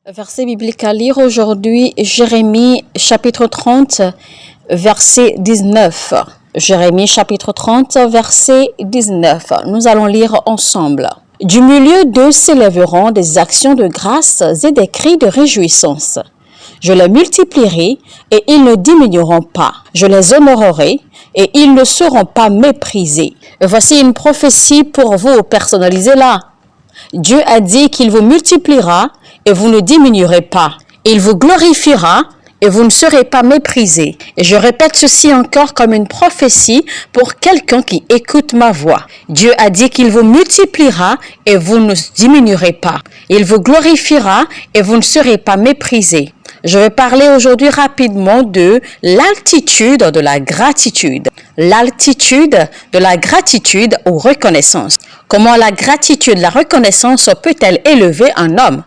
Verset biblique à lire aujourd'hui, Jérémie chapitre 30, verset 19. Jérémie chapitre 30, verset 19. Nous allons lire ensemble. Du milieu d'eux s'élèveront des actions de grâce et des cris de réjouissance. Je les multiplierai et ils ne diminueront pas. Je les honorerai et ils ne seront pas méprisés. Voici une prophétie pour vous, personnalisez-la. Dieu a dit qu'il vous multipliera et vous ne diminuerez pas. Il vous glorifiera et vous ne serez pas méprisés. Et je répète ceci encore comme une prophétie pour quelqu'un qui écoute ma voix. Dieu a dit qu'il vous multipliera et vous ne diminuerez pas. Il vous glorifiera et vous ne serez pas méprisés. Je vais parler aujourd'hui rapidement de l'altitude de la gratitude. L'altitude de la gratitude ou reconnaissance. Comment la gratitude, la reconnaissance peut-elle élever un homme?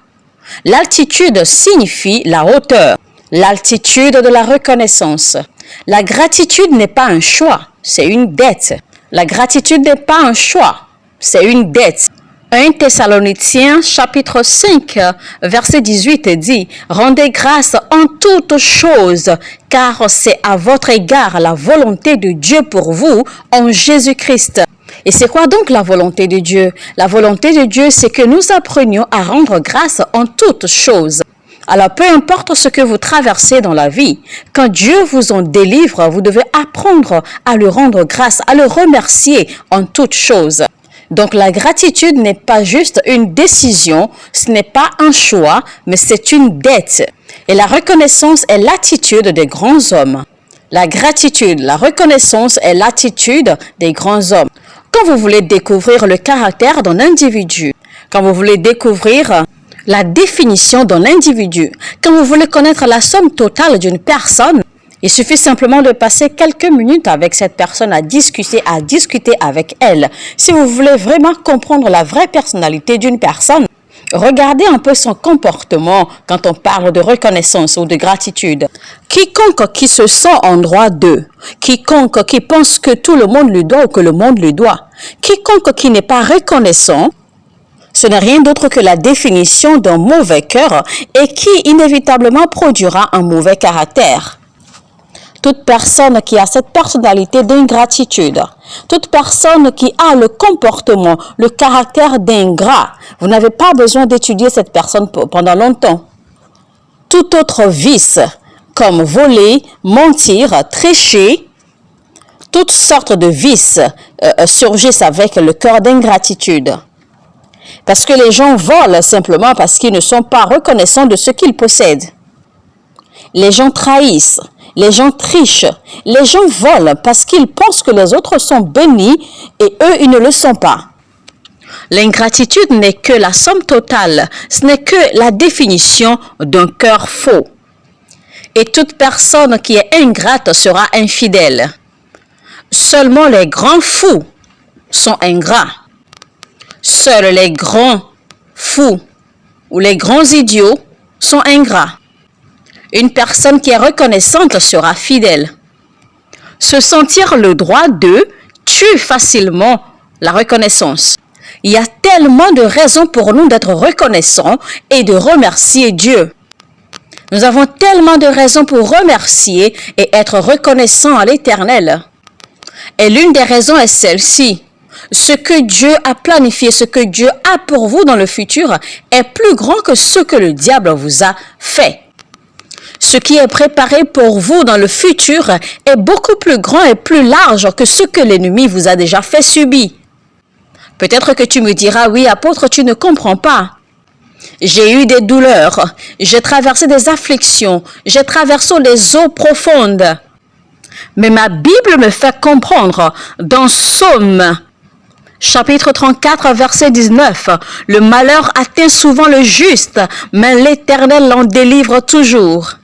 L'altitude signifie la hauteur. L'altitude de la reconnaissance. La gratitude n'est pas un choix, c'est une dette. La gratitude n'est pas un choix, c'est une dette. 1 Thessaloniciens chapitre 5 verset 18 dit « Rendez grâce en toutes choses, car c'est à votre égard la volonté de Dieu pour vous en Jésus-Christ. » Et c'est quoi donc la volonté de Dieu? La volonté de Dieu, c'est que nous apprenions à rendre grâce en toutes choses. Alors, peu importe ce que vous traversez dans la vie, quand Dieu vous en délivre, vous devez apprendre à le rendre grâce, à le remercier en toutes choses. Donc, la gratitude n'est pas juste une décision, ce n'est pas un choix, mais c'est une dette. Et la reconnaissance est l'attitude des grands hommes. La gratitude, la reconnaissance est l'attitude des grands hommes. Quand vous voulez découvrir le caractère d'un individu, quand vous voulez découvrir la définition d'un individu, quand vous voulez connaître la somme totale d'une personne, il suffit simplement de passer quelques minutes avec cette personne à discuter avec elle. Si vous voulez vraiment comprendre la vraie personnalité d'une personne, regardez un peu son comportement quand on parle de reconnaissance ou de gratitude. Quiconque qui se sent en droit d'eux, quiconque qui pense que tout le monde lui doit ou que le monde lui doit, quiconque qui n'est pas reconnaissant, ce n'est rien d'autre que la définition d'un mauvais cœur et qui inévitablement produira un mauvais caractère. Toute personne qui a cette personnalité d'ingratitude, toute personne qui a le comportement, le caractère d'ingrat, vous n'avez pas besoin d'étudier cette personne pendant longtemps. Tout autre vice, comme voler, mentir, tricher, toutes sortes de vices surgissent avec le cœur d'ingratitude. Parce que les gens volent simplement parce qu'ils ne sont pas reconnaissants de ce qu'ils possèdent. Les gens trahissent, les gens trichent, les gens volent parce qu'ils pensent que les autres sont bénis et eux, ils ne le sont pas. L'ingratitude n'est que la somme totale, ce n'est que la définition d'un cœur faux. Et toute personne qui est ingrate sera infidèle. Seulement les grands fous sont ingrats. Seuls les grands fous ou les grands idiots sont ingrats. Une personne qui est reconnaissante sera fidèle. Se sentir le droit de tue facilement la reconnaissance. Il y a tellement de raisons pour nous d'être reconnaissants et de remercier Dieu. Nous avons tellement de raisons pour remercier et être reconnaissants à l'Éternel. Et l'une des raisons est celle-ci. Ce que Dieu a planifié, ce que Dieu a pour vous dans le futur est plus grand que ce que le diable vous a fait. Ce qui est préparé pour vous dans le futur est beaucoup plus grand et plus large que ce que l'ennemi vous a déjà fait subir. Peut-être que tu me diras, oui, apôtre, tu ne comprends pas. J'ai eu des douleurs, j'ai traversé des afflictions, j'ai traversé les eaux profondes. Mais ma Bible me fait comprendre dans Psaume chapitre 34, verset 19, « Le malheur atteint souvent le juste, mais l'Éternel l'en délivre toujours. »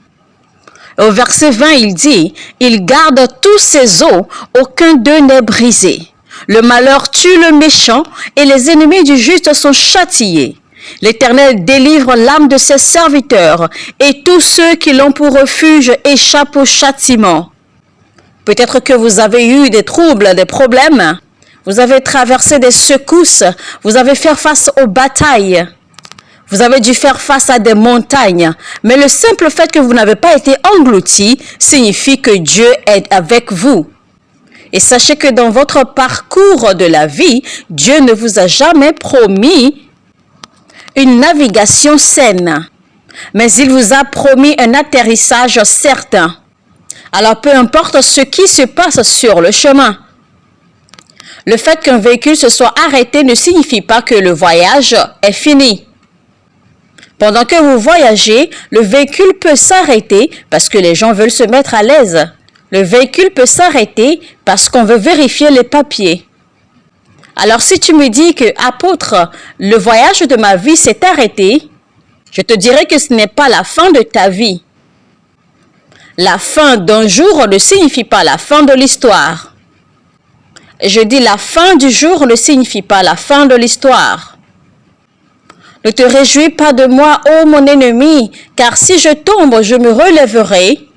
Au verset 20, il dit, « Il garde tous ses os, aucun d'eux n'est brisé. Le malheur tue le méchant, et les ennemis du juste sont châtiés. L'Éternel délivre l'âme de ses serviteurs, et tous ceux qui l'ont pour refuge échappent au châtiment. » Peut-être que vous avez eu des troubles, des problèmes. Vous avez traversé des secousses, vous avez fait face aux batailles. Vous avez dû faire face à des montagnes, mais le simple fait que vous n'avez pas été englouti signifie que Dieu est avec vous. Et sachez que dans votre parcours de la vie, Dieu ne vous a jamais promis une navigation saine, mais il vous a promis un atterrissage certain. Alors peu importe ce qui se passe sur le chemin, le fait qu'un véhicule se soit arrêté ne signifie pas que le voyage est fini. Pendant que vous voyagez, le véhicule peut s'arrêter parce que les gens veulent se mettre à l'aise. Le véhicule peut s'arrêter parce qu'on veut vérifier les papiers. Alors si tu me dis que, apôtre, le voyage de ma vie s'est arrêté, je te dirais que ce n'est pas la fin de ta vie. La fin d'un jour ne signifie pas la fin de l'histoire. Je dis la fin du jour ne signifie pas la fin de l'histoire. Ne te réjouis pas de moi, ô mon ennemi, car si je tombe, je me relèverai.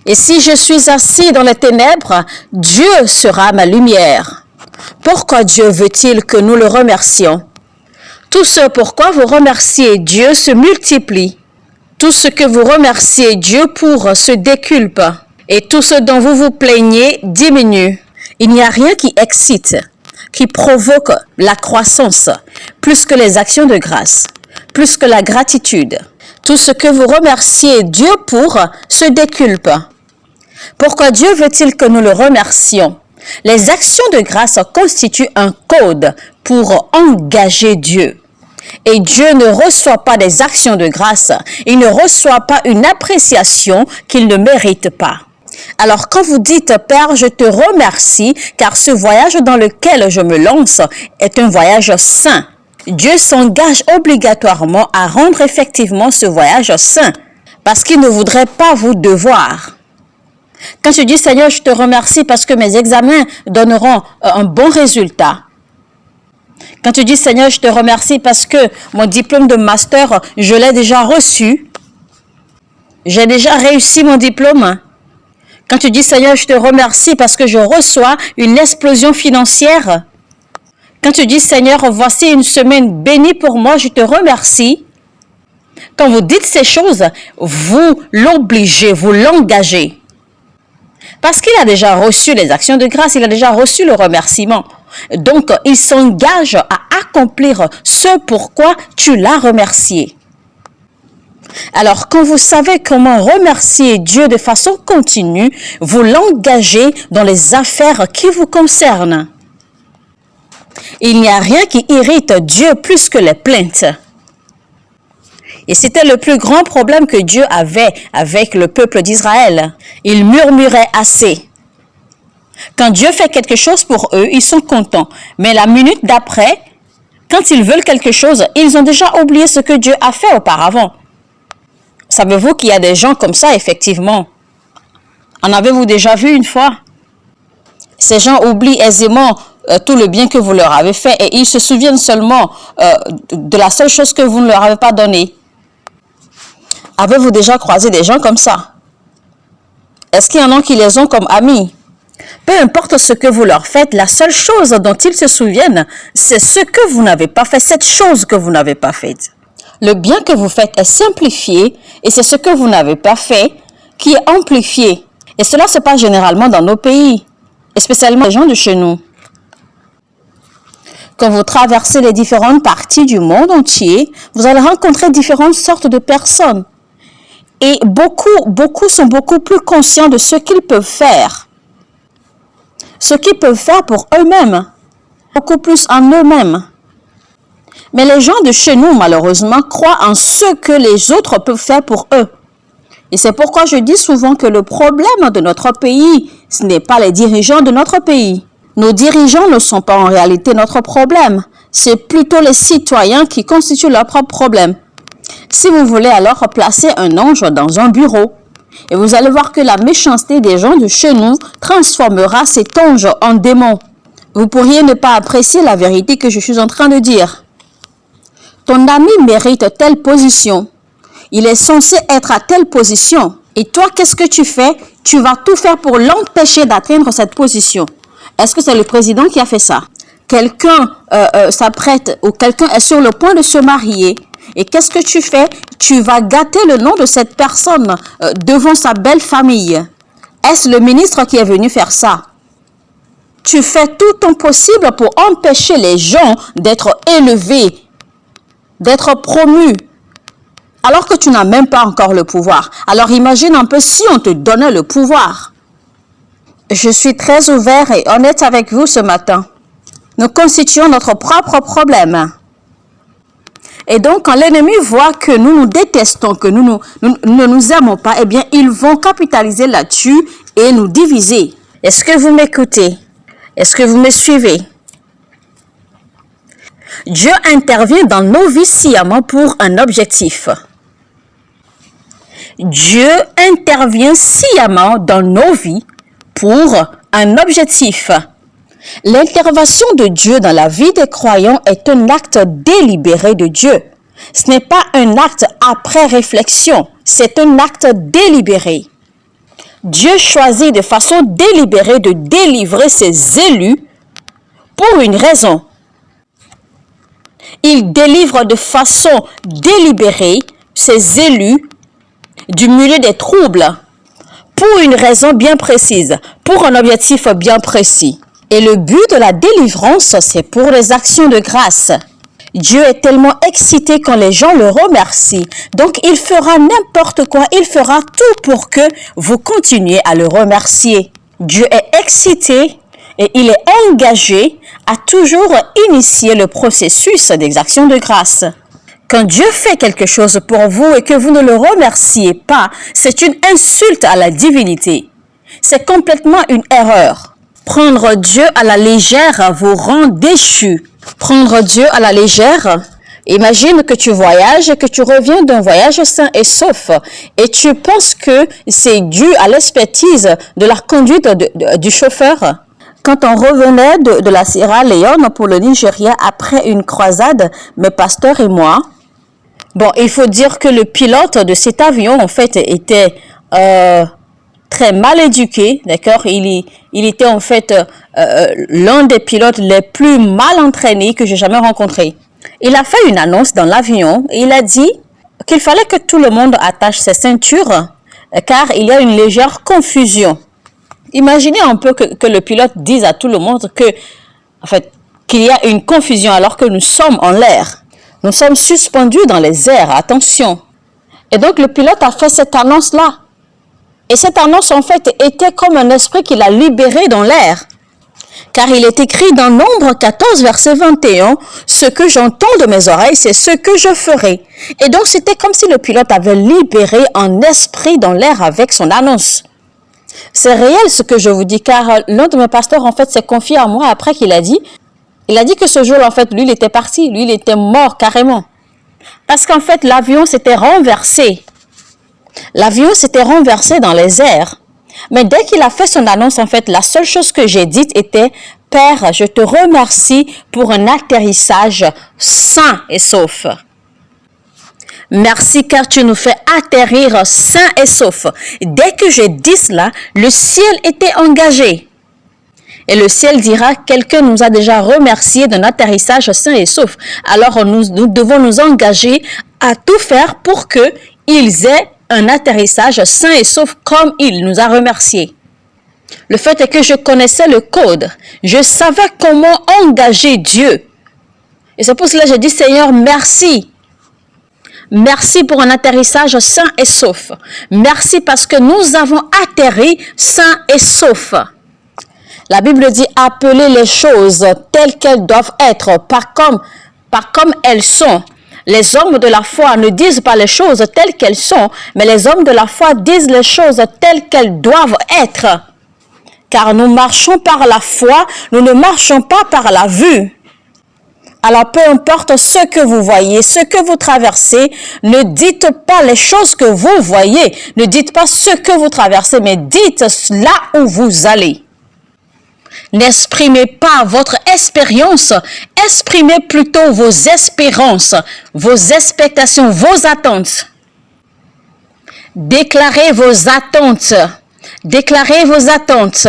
Et si je suis assis dans les ténèbres, Dieu sera ma lumière. Pourquoi Dieu veut-il que nous le remercions? Tout ce pourquoi vous remerciez Dieu se multiplie. Tout ce que vous remerciez Dieu pour se déculpe. Et tout ce dont vous vous plaignez diminue. Il n'y a rien qui excite, qui provoque la croissance, plus que les actions de grâce, plus que la gratitude. Tout ce que vous remerciez Dieu pour se déculpe. Pourquoi Dieu veut-il que nous le remercions? Les actions de grâce constituent un code pour engager Dieu. Et Dieu ne reçoit pas des actions de grâce. Il ne reçoit pas une appréciation qu'il ne mérite pas. Alors quand vous dites « Père, je te remercie car ce voyage dans lequel je me lance est un voyage saint », Dieu s'engage obligatoirement à rendre effectivement ce voyage saint parce qu'il ne voudrait pas vous devoir. Quand tu dis « Seigneur, je te remercie parce que mes examens donneront un bon résultat », quand tu dis « Seigneur, je te remercie parce que mon diplôme de master, je l'ai déjà reçu, j'ai déjà réussi mon diplôme », quand tu dis « Seigneur, je te remercie parce que je reçois une explosion financière », quand tu dis « Seigneur, voici une semaine bénie pour moi, je te remercie », quand vous dites ces choses, vous l'obligez, vous l'engagez. Parce qu'il a déjà reçu les actions de grâce, il a déjà reçu le remerciement. Donc, il s'engage à accomplir ce pourquoi tu l'as remercié. Alors, quand vous savez comment remercier Dieu de façon continue, vous l'engagez dans les affaires qui vous concernent. Il n'y a rien qui irrite Dieu plus que les plaintes. Et c'était le plus grand problème que Dieu avait avec le peuple d'Israël. Il murmurait assez. Quand Dieu fait quelque chose pour eux, ils sont contents. Mais la minute d'après, quand ils veulent quelque chose, ils ont déjà oublié ce que Dieu a fait auparavant. Savez-vous qu'il y a des gens comme ça, effectivement? En avez-vous déjà vu une fois? Ces gens oublient aisément tout le bien que vous leur avez fait et ils se souviennent seulement de la seule chose que vous ne leur avez pas donnée. Avez-vous déjà croisé des gens comme ça? Est-ce qu'il y en a qui les ont comme amis? Peu importe ce que vous leur faites, la seule chose dont ils se souviennent, c'est ce que vous n'avez pas fait, cette chose que vous n'avez pas faite. Le bien que vous faites est simplifié et c'est ce que vous n'avez pas fait qui est amplifié. Et cela se passe généralement dans nos pays, et spécialement les gens de chez nous. Quand vous traversez les différentes parties du monde entier, vous allez rencontrer différentes sortes de personnes. Et beaucoup sont beaucoup plus conscients de ce qu'ils peuvent faire. Ce qu'ils peuvent faire pour eux-mêmes. Beaucoup plus en eux-mêmes. Mais les gens de chez nous, malheureusement, croient en ce que les autres peuvent faire pour eux. Et c'est pourquoi je dis souvent que le problème de notre pays, ce n'est pas les dirigeants de notre pays. Nos dirigeants ne sont pas en réalité notre problème. C'est plutôt les citoyens qui constituent leur propre problème. Si vous voulez alors placer un ange dans un bureau, et vous allez voir que la méchanceté des gens de chez nous transformera cet ange en démon. Vous pourriez ne pas apprécier la vérité que je suis en train de dire. Ton ami mérite telle position. Il est censé être à telle position. Et toi, qu'est-ce que tu fais? Tu vas tout faire pour l'empêcher d'atteindre cette position. Est-ce que c'est le président qui a fait ça? quelqu'un s'apprête ou quelqu'un est sur le point de se marier, et qu'est-ce que tu fais? Tu vas gâter le nom de cette personne devant sa belle famille. Est-ce le ministre qui est venu faire ça? Tu fais tout ton possible pour empêcher les gens d'être élevés, d'être promus, alors que tu n'as même pas encore le pouvoir. Alors imagine un peu si on te donnait le pouvoir. Je suis très ouvert et honnête avec vous ce matin. Nous constituons notre propre problème. Et donc, quand l'ennemi voit que nous nous détestons, que nous ne nous aimons pas, eh bien, ils vont capitaliser là-dessus et nous diviser. Est-ce que vous m'écoutez? Est-ce que vous me suivez? Dieu intervient dans nos vies sciemment pour un objectif. Dieu intervient sciemment dans nos vies pour un objectif. L'intervention de Dieu dans la vie des croyants est un acte délibéré de Dieu. Ce n'est pas un acte après réflexion, c'est un acte délibéré. Dieu choisit de façon délibérée de délivrer ses élus pour une raison. Il délivre de façon délibérée ses élus du milieu des troubles pour une raison bien précise, pour un objectif bien précis. Et le but de la délivrance, c'est pour les actions de grâce. Dieu est tellement excité quand les gens le remercient. Donc, il fera n'importe quoi. Il fera tout pour que vous continuiez à le remercier. Dieu est excité et il est engagé à toujours initier le processus des actions de grâce. Quand Dieu fait quelque chose pour vous et que vous ne le remerciez pas, c'est une insulte à la divinité. C'est complètement une erreur. Prendre Dieu à la légère vous rend déchu. Prendre Dieu à la légère, imagine que tu voyages et que tu reviens d'un voyage sain et sauf et tu penses que c'est dû à l'expertise de la conduite du chauffeur. Quand on revenait de la Sierra Leone pour le Nigeria après une croisade, mes pasteurs et moi, il faut dire que le pilote de cet avion en fait était très mal éduqué, d'accord? Il était en fait l'un des pilotes les plus mal entraînés que j'ai jamais rencontré. Il a fait une annonce dans l'avion et il a dit qu'il fallait que tout le monde attache ses ceintures car il y a une légère confusion. Imaginez un peu que le pilote dise à tout le monde qu'il y a une confusion alors que nous sommes en l'air. Nous sommes suspendus dans les airs, attention. Et donc le pilote a fait cette annonce-là. Et cette annonce, en fait, était comme un esprit qu'il a libéré dans l'air. Car il est écrit dans Nombre 14, verset 21, « Ce que j'entends de mes oreilles, c'est ce que je ferai. » Et donc, c'était comme si le pilote avait libéré un esprit dans l'air avec son annonce. C'est réel ce que je vous dis, car l'un de mes pasteurs, en fait, s'est confié à moi après qu'il a dit que ce jour-là, en fait, lui, il était parti. Lui, il était mort carrément. Parce qu'en fait, l'avion s'était renversé. L'avion s'était renversé dans les airs. Mais dès qu'il a fait son annonce, en fait, la seule chose que j'ai dite était « Père, je te remercie pour un atterrissage sain et sauf. » Merci car tu nous fais atterrir sain et sauf. Dès que j'ai dit cela, le ciel était engagé. Et le ciel dira, quelqu'un nous a déjà remercié d'un atterrissage sain et sauf. Alors nous devons nous engager à tout faire pour qu'ils aient un atterrissage sain et sauf comme il nous a remerciés. Le fait est que je connaissais le code. Je savais comment engager Dieu. Et c'est pour cela que j'ai dit, Seigneur, merci. Merci pour un atterrissage sain et sauf. Merci parce que nous avons atterri sain et sauf. La Bible dit, appelez les choses telles qu'elles doivent être, pas comme elles sont. Les hommes de la foi ne disent pas les choses telles qu'elles sont, mais les hommes de la foi disent les choses telles qu'elles doivent être. Car nous marchons par la foi, nous ne marchons pas par la vue. Alors peu importe ce que vous voyez, ce que vous traversez, ne dites pas les choses que vous voyez, ne dites pas ce que vous traversez, mais dites là où vous allez. N'exprimez pas votre expérience, exprimez plutôt vos espérances, vos expectations, vos attentes. Déclarez vos attentes. Déclarez vos attentes.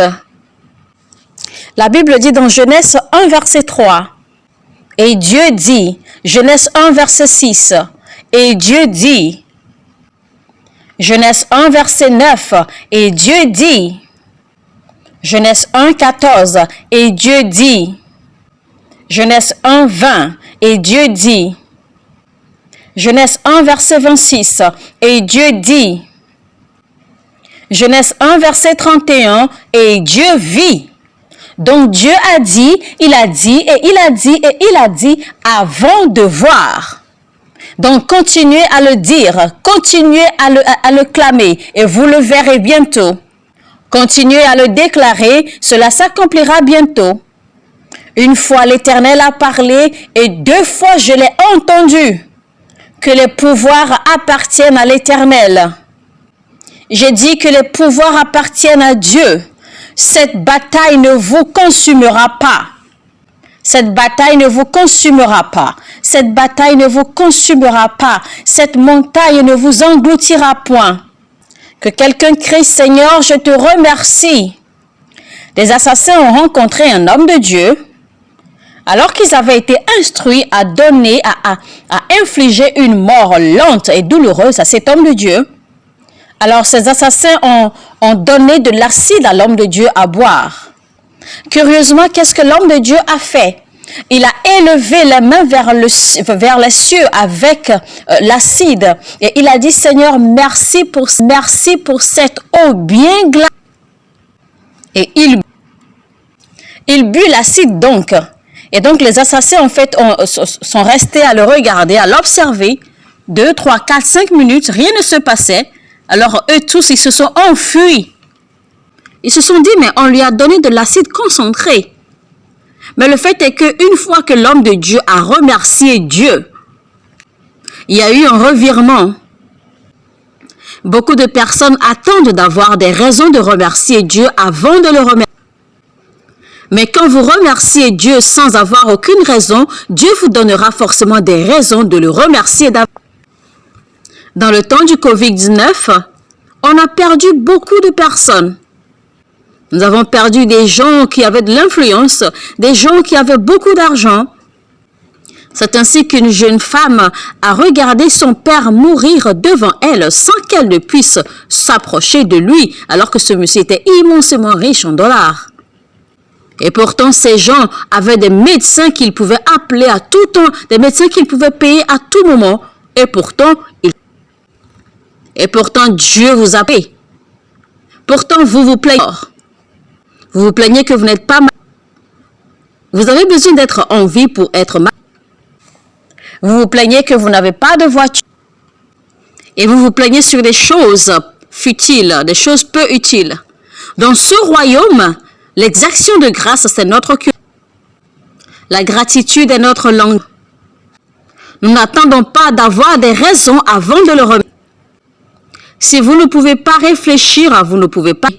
La Bible dit dans Genèse 1, verset 3, et Dieu dit, Genèse 1, verset 6, et Dieu dit, Genèse 1, verset 9, et Dieu dit, Genèse 1, 14, et Dieu dit, Genèse 1, 20, et Dieu dit, Genèse 1, verset 26, et Dieu dit, Genèse 1, verset 31, et Dieu vit. Donc Dieu a dit, il a dit, et il a dit, et il a dit, avant de voir. Donc continuez à le dire, continuez à le clamer, et vous le verrez bientôt. Continuez à le déclarer, cela s'accomplira bientôt. Une fois l'Éternel a parlé, et 2 fois je l'ai entendu, que les pouvoirs appartiennent à l'Éternel. J'ai dit que les pouvoirs appartiennent à Dieu. Cette bataille ne vous consumera pas. Cette bataille ne vous consumera pas. Cette bataille ne vous consumera pas. Cette montagne ne vous engloutira point. Que quelqu'un crie, Seigneur, je te remercie. Les assassins ont rencontré un homme de Dieu, alors qu'ils avaient été instruits à donner, à infliger une mort lente et douloureuse à cet homme de Dieu. Alors ces assassins ont donné de l'acide à l'homme de Dieu à boire. Curieusement, qu'est-ce que l'homme de Dieu a fait? Il a élevé les mains vers les cieux avec l'acide. Et il a dit, Seigneur, merci pour cette eau bien glacée. Et il but l'acide donc. Et donc les assassins en fait sont restés à le regarder, à l'observer. 2, 3, 4, 5 minutes, rien ne se passait. Alors eux tous, ils se sont enfuis. Ils se sont dit, mais on lui a donné de l'acide concentré. Mais le fait est qu'une fois que l'homme de Dieu a remercié Dieu, il y a eu un revirement. Beaucoup de personnes attendent d'avoir des raisons de remercier Dieu avant de le remercier. Mais quand vous remerciez Dieu sans avoir aucune raison, Dieu vous donnera forcément des raisons de le remercier d'avance. Dans le temps du Covid-19, on a perdu beaucoup de personnes. Nous avons perdu des gens qui avaient de l'influence, des gens qui avaient beaucoup d'argent. C'est ainsi qu'une jeune femme a regardé son père mourir devant elle sans qu'elle ne puisse s'approcher de lui, alors que ce monsieur était immensément riche en dollars. Et pourtant, ces gens avaient des médecins qu'ils pouvaient appeler à tout temps, des médecins qu'ils pouvaient payer à tout moment. Et pourtant, Dieu vous a payé. Pourtant, vous vous plaignez. Vous vous plaignez que vous n'êtes pas malade. Vous avez besoin d'être en vie pour être malade. Vous vous plaignez que vous n'avez pas de voiture. Et vous vous plaignez sur des choses futiles, des choses peu utiles. Dans ce royaume, l'exaction de grâce, c'est notre culture. La gratitude est notre langue. Nous n'attendons pas d'avoir des raisons avant de le remercier. Si vous ne pouvez pas réfléchir, vous ne pouvez pas.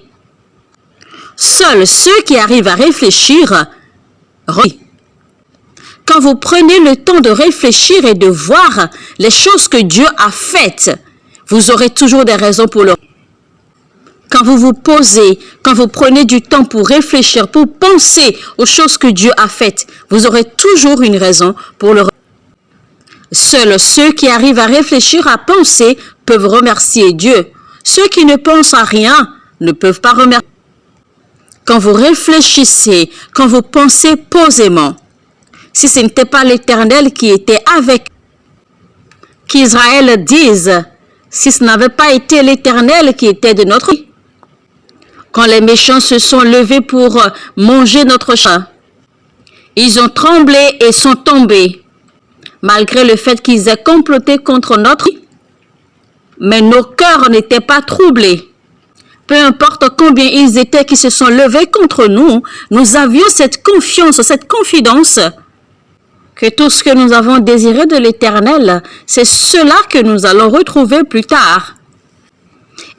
Seuls ceux qui arrivent à réfléchir, quand vous prenez le temps de réfléchir et de voir les choses que Dieu a faites, vous aurez toujours des raisons pour le remercier. Quand vous vous posez, quand vous prenez du temps pour réfléchir, pour penser aux choses que Dieu a faites, vous aurez toujours une raison pour le remercier. Seuls ceux qui arrivent à réfléchir, à penser, peuvent remercier Dieu. Ceux qui ne pensent à rien ne peuvent pas remercier. Quand vous réfléchissez, quand vous pensez posément, si ce n'était pas l'Éternel qui était avec, qu'Israël dise, si ce n'avait pas été l'Éternel qui était de notre vie, quand les méchants se sont levés pour manger notre chair, ils ont tremblé et sont tombés, malgré le fait qu'ils aient comploté contre notre vie. Mais nos cœurs n'étaient pas troublés. Peu importe combien ils étaient qui se sont levés contre nous, nous avions cette confiance, cette confidence que tout ce que nous avons désiré de l'Éternel, c'est cela que nous allons retrouver plus tard.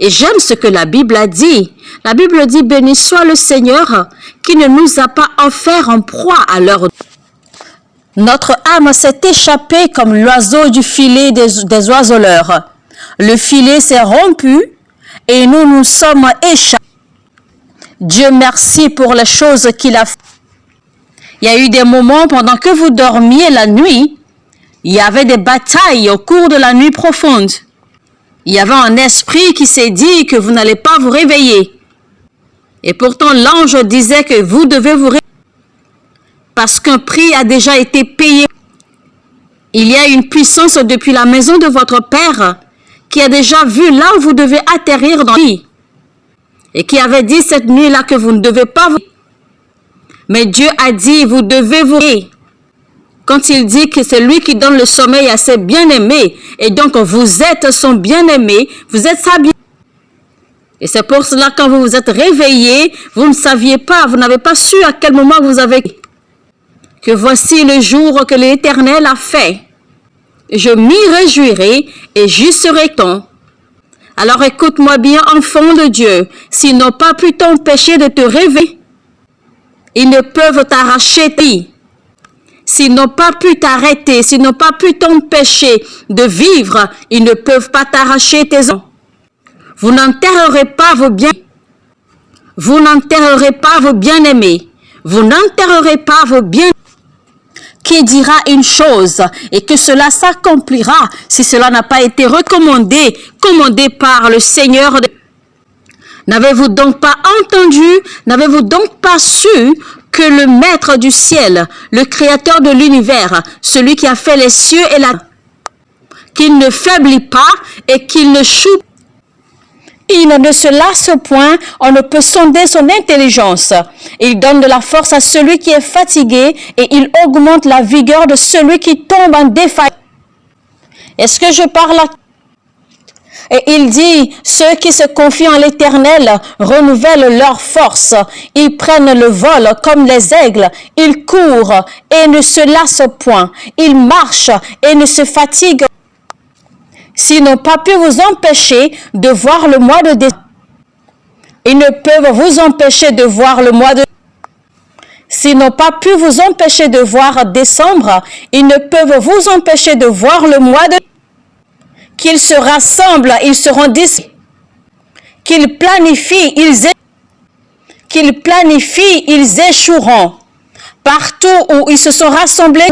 Et j'aime ce que la Bible a dit. La Bible dit, béni soit le Seigneur qui ne nous a pas offert en proie à leur... Notre âme s'est échappée comme l'oiseau du filet des oiseleurs. Le filet s'est rompu et nous nous sommes échappés. Dieu merci pour les choses qu'il a fait. Il y a eu des moments pendant que vous dormiez la nuit, il y avait des batailles au cours de la nuit profonde. Il y avait un esprit qui s'est dit que vous n'allez pas vous réveiller. Et pourtant, l'ange disait que vous devez vous réveiller parce qu'un prix a déjà été payé. Il y a une puissance depuis la maison de votre Père qui a déjà vu là où vous devez atterrir dans la vie et qui avait dit cette nuit-là que vous ne devez pas vous... Mais Dieu a dit, vous devez vous réveiller. Quand il dit que c'est lui qui donne le sommeil à ses bien-aimés, et donc vous êtes son bien-aimé, vous êtes sa bien-aimée. Et c'est pour cela quand vous vous êtes réveillé, vous ne saviez pas, vous n'avez pas su à quel moment vous avez... Que voici le jour que l'Éternel a fait. Je m'y réjouirai et j'y serai content. Alors écoute-moi bien, enfant de Dieu, s'ils n'ont pas pu t'empêcher de te réveiller, ils ne peuvent t'arracher ta vie. S'ils n'ont pas pu t'arrêter, s'ils n'ont pas pu t'empêcher de vivre, ils ne peuvent pas t'arracher tes enfants. Vous n'enterrerez pas vos biens. Vous n'enterrerez pas vos bien-aimés. Vous n'enterrerez pas vos bien-aimés. Qui dira une chose et que cela s'accomplira si cela n'a pas été recommandé, commandé par le Seigneur. N'avez-vous donc pas entendu, n'avez-vous donc pas su que le Maître du ciel, le Créateur de l'univers, celui qui a fait les cieux et la terre, qu'il ne faiblit pas et qu'il ne choue, il ne se lasse point, on ne peut sonder son intelligence. Il donne de la force à celui qui est fatigué et il augmente la vigueur de celui qui tombe en défaillance. Est-ce que je parle à... Et il dit, ceux qui se confient en l'Éternel renouvellent leur force. Ils prennent le vol comme les aigles. Ils courent et ne se lassent point. Ils marchent et ne se fatiguent. S'ils n'ont pas pu vous empêcher de voir le mois de décembre, ils ne peuvent vous empêcher de voir le mois de... S'ils n'ont pas pu vous empêcher de voir décembre, ils ne peuvent vous empêcher de voir le mois de... Qu'ils se rassemblent, ils seront disciples. Qu'ils planifient, ils échoueront. Partout où ils se sont rassemblés,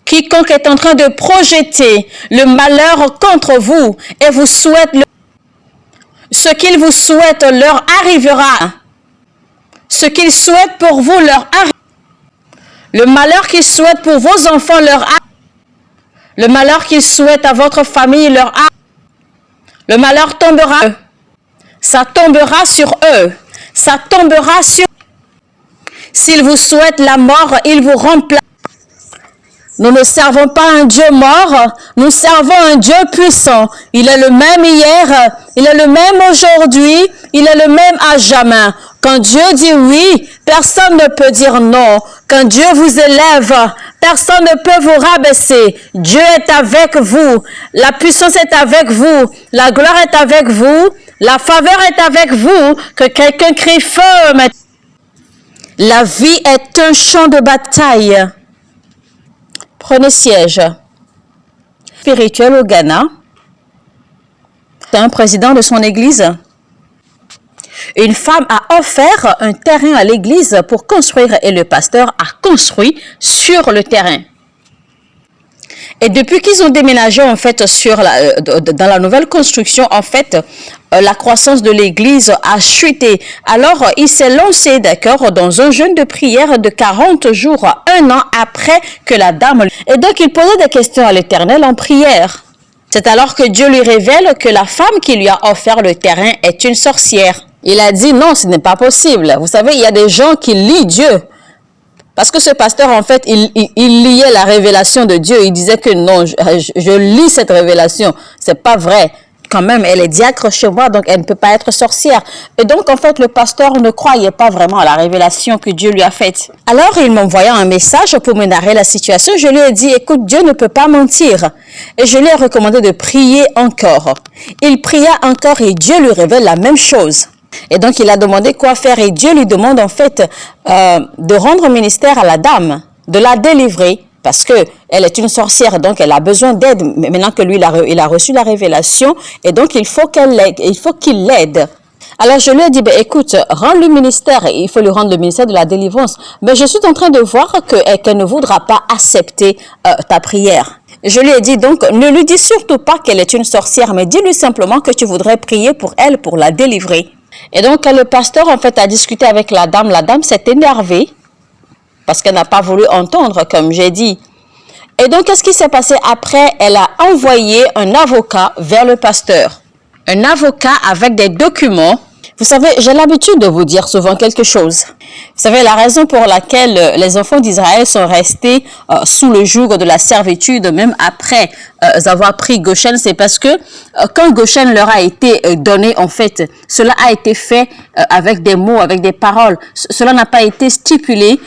quiconque est en train de projeter le malheur contre vous et vous souhaite ce qu'il vous souhaite leur arrivera. Ce qu'ils souhaitent pour vous leur arrivera. Le malheur qu'ils souhaitent pour vos enfants leur arrivera. Le malheur qu'ils souhaitent à votre famille leur arrivera. Le malheur tombera. Ça tombera sur eux. Ça tombera sur eux. S'ils vous souhaitent la mort, ils vous remplacent. Nous ne servons pas un Dieu mort, nous servons un Dieu puissant. Il est le même hier, il est le même aujourd'hui, il est le même à jamais. Quand Dieu dit oui, personne ne peut dire non. Quand Dieu vous élève, personne ne peut vous rabaisser. Dieu est avec vous, la puissance est avec vous, la gloire est avec vous, la faveur est avec vous. Que quelqu'un crie feu. La vie est un champ de bataille. Prenez siège. Spirituel au Ghana. C'est un président de son église. Une femme a offert un terrain à l'église pour construire et le pasteur a construit sur le terrain. Et depuis qu'ils ont déménagé en fait dans la nouvelle construction, en fait, la croissance de l'église a chuté. Alors, il s'est lancé, d'accord, dans un jeûne de prière de 40 jours, 1 an après que la dame... Et donc, il posait des questions à l'Éternel en prière. C'est alors que Dieu lui révèle que la femme qui lui a offert le terrain est une sorcière. Il a dit non, ce n'est pas possible. Vous savez, il y a des gens qui lient Dieu. Parce que ce pasteur, en fait, il liait la révélation de Dieu. Il disait que non, je lis cette révélation. C'est pas vrai. Quand même, elle est diacre chez moi, donc elle ne peut pas être sorcière. Et donc, en fait, le pasteur ne croyait pas vraiment à la révélation que Dieu lui a faite. Alors, il m'envoya un message pour me narrer la situation. Je lui ai dit, écoute, Dieu ne peut pas mentir. Et je lui ai recommandé de prier encore. Il pria encore et Dieu lui révèle la même chose. Et donc, il a demandé quoi faire et Dieu lui demande en fait de rendre ministère à la dame, de la délivrer parce que elle est une sorcière, donc elle a besoin d'aide. Mais maintenant que lui, il a reçu la révélation et donc il faut qu'il l'aide. Alors je lui ai dit, ben, écoute, rends le ministère, il faut lui rendre le ministère de la délivrance. Mais je suis en train de voir qu'elle ne voudra pas accepter ta prière. Je lui ai dit donc, ne lui dis surtout pas qu'elle est une sorcière, mais dis-lui simplement que tu voudrais prier pour elle, pour la délivrer. Et donc le pasteur en fait a discuté avec la dame s'est énervée parce qu'elle n'a pas voulu entendre comme j'ai dit. Et donc qu'est-ce qui s'est passé après? Elle a envoyé un avocat vers le pasteur. Un avocat avec des documents. Vous savez, j'ai l'habitude de vous dire souvent quelque chose. Vous savez, la raison pour laquelle les enfants d'Israël sont restés sous le joug de la servitude, même après avoir pris Goshen, c'est parce que quand Goshen leur a été donné, en fait, cela a été fait avec des mots, avec des paroles. Cela n'a pas été stipulé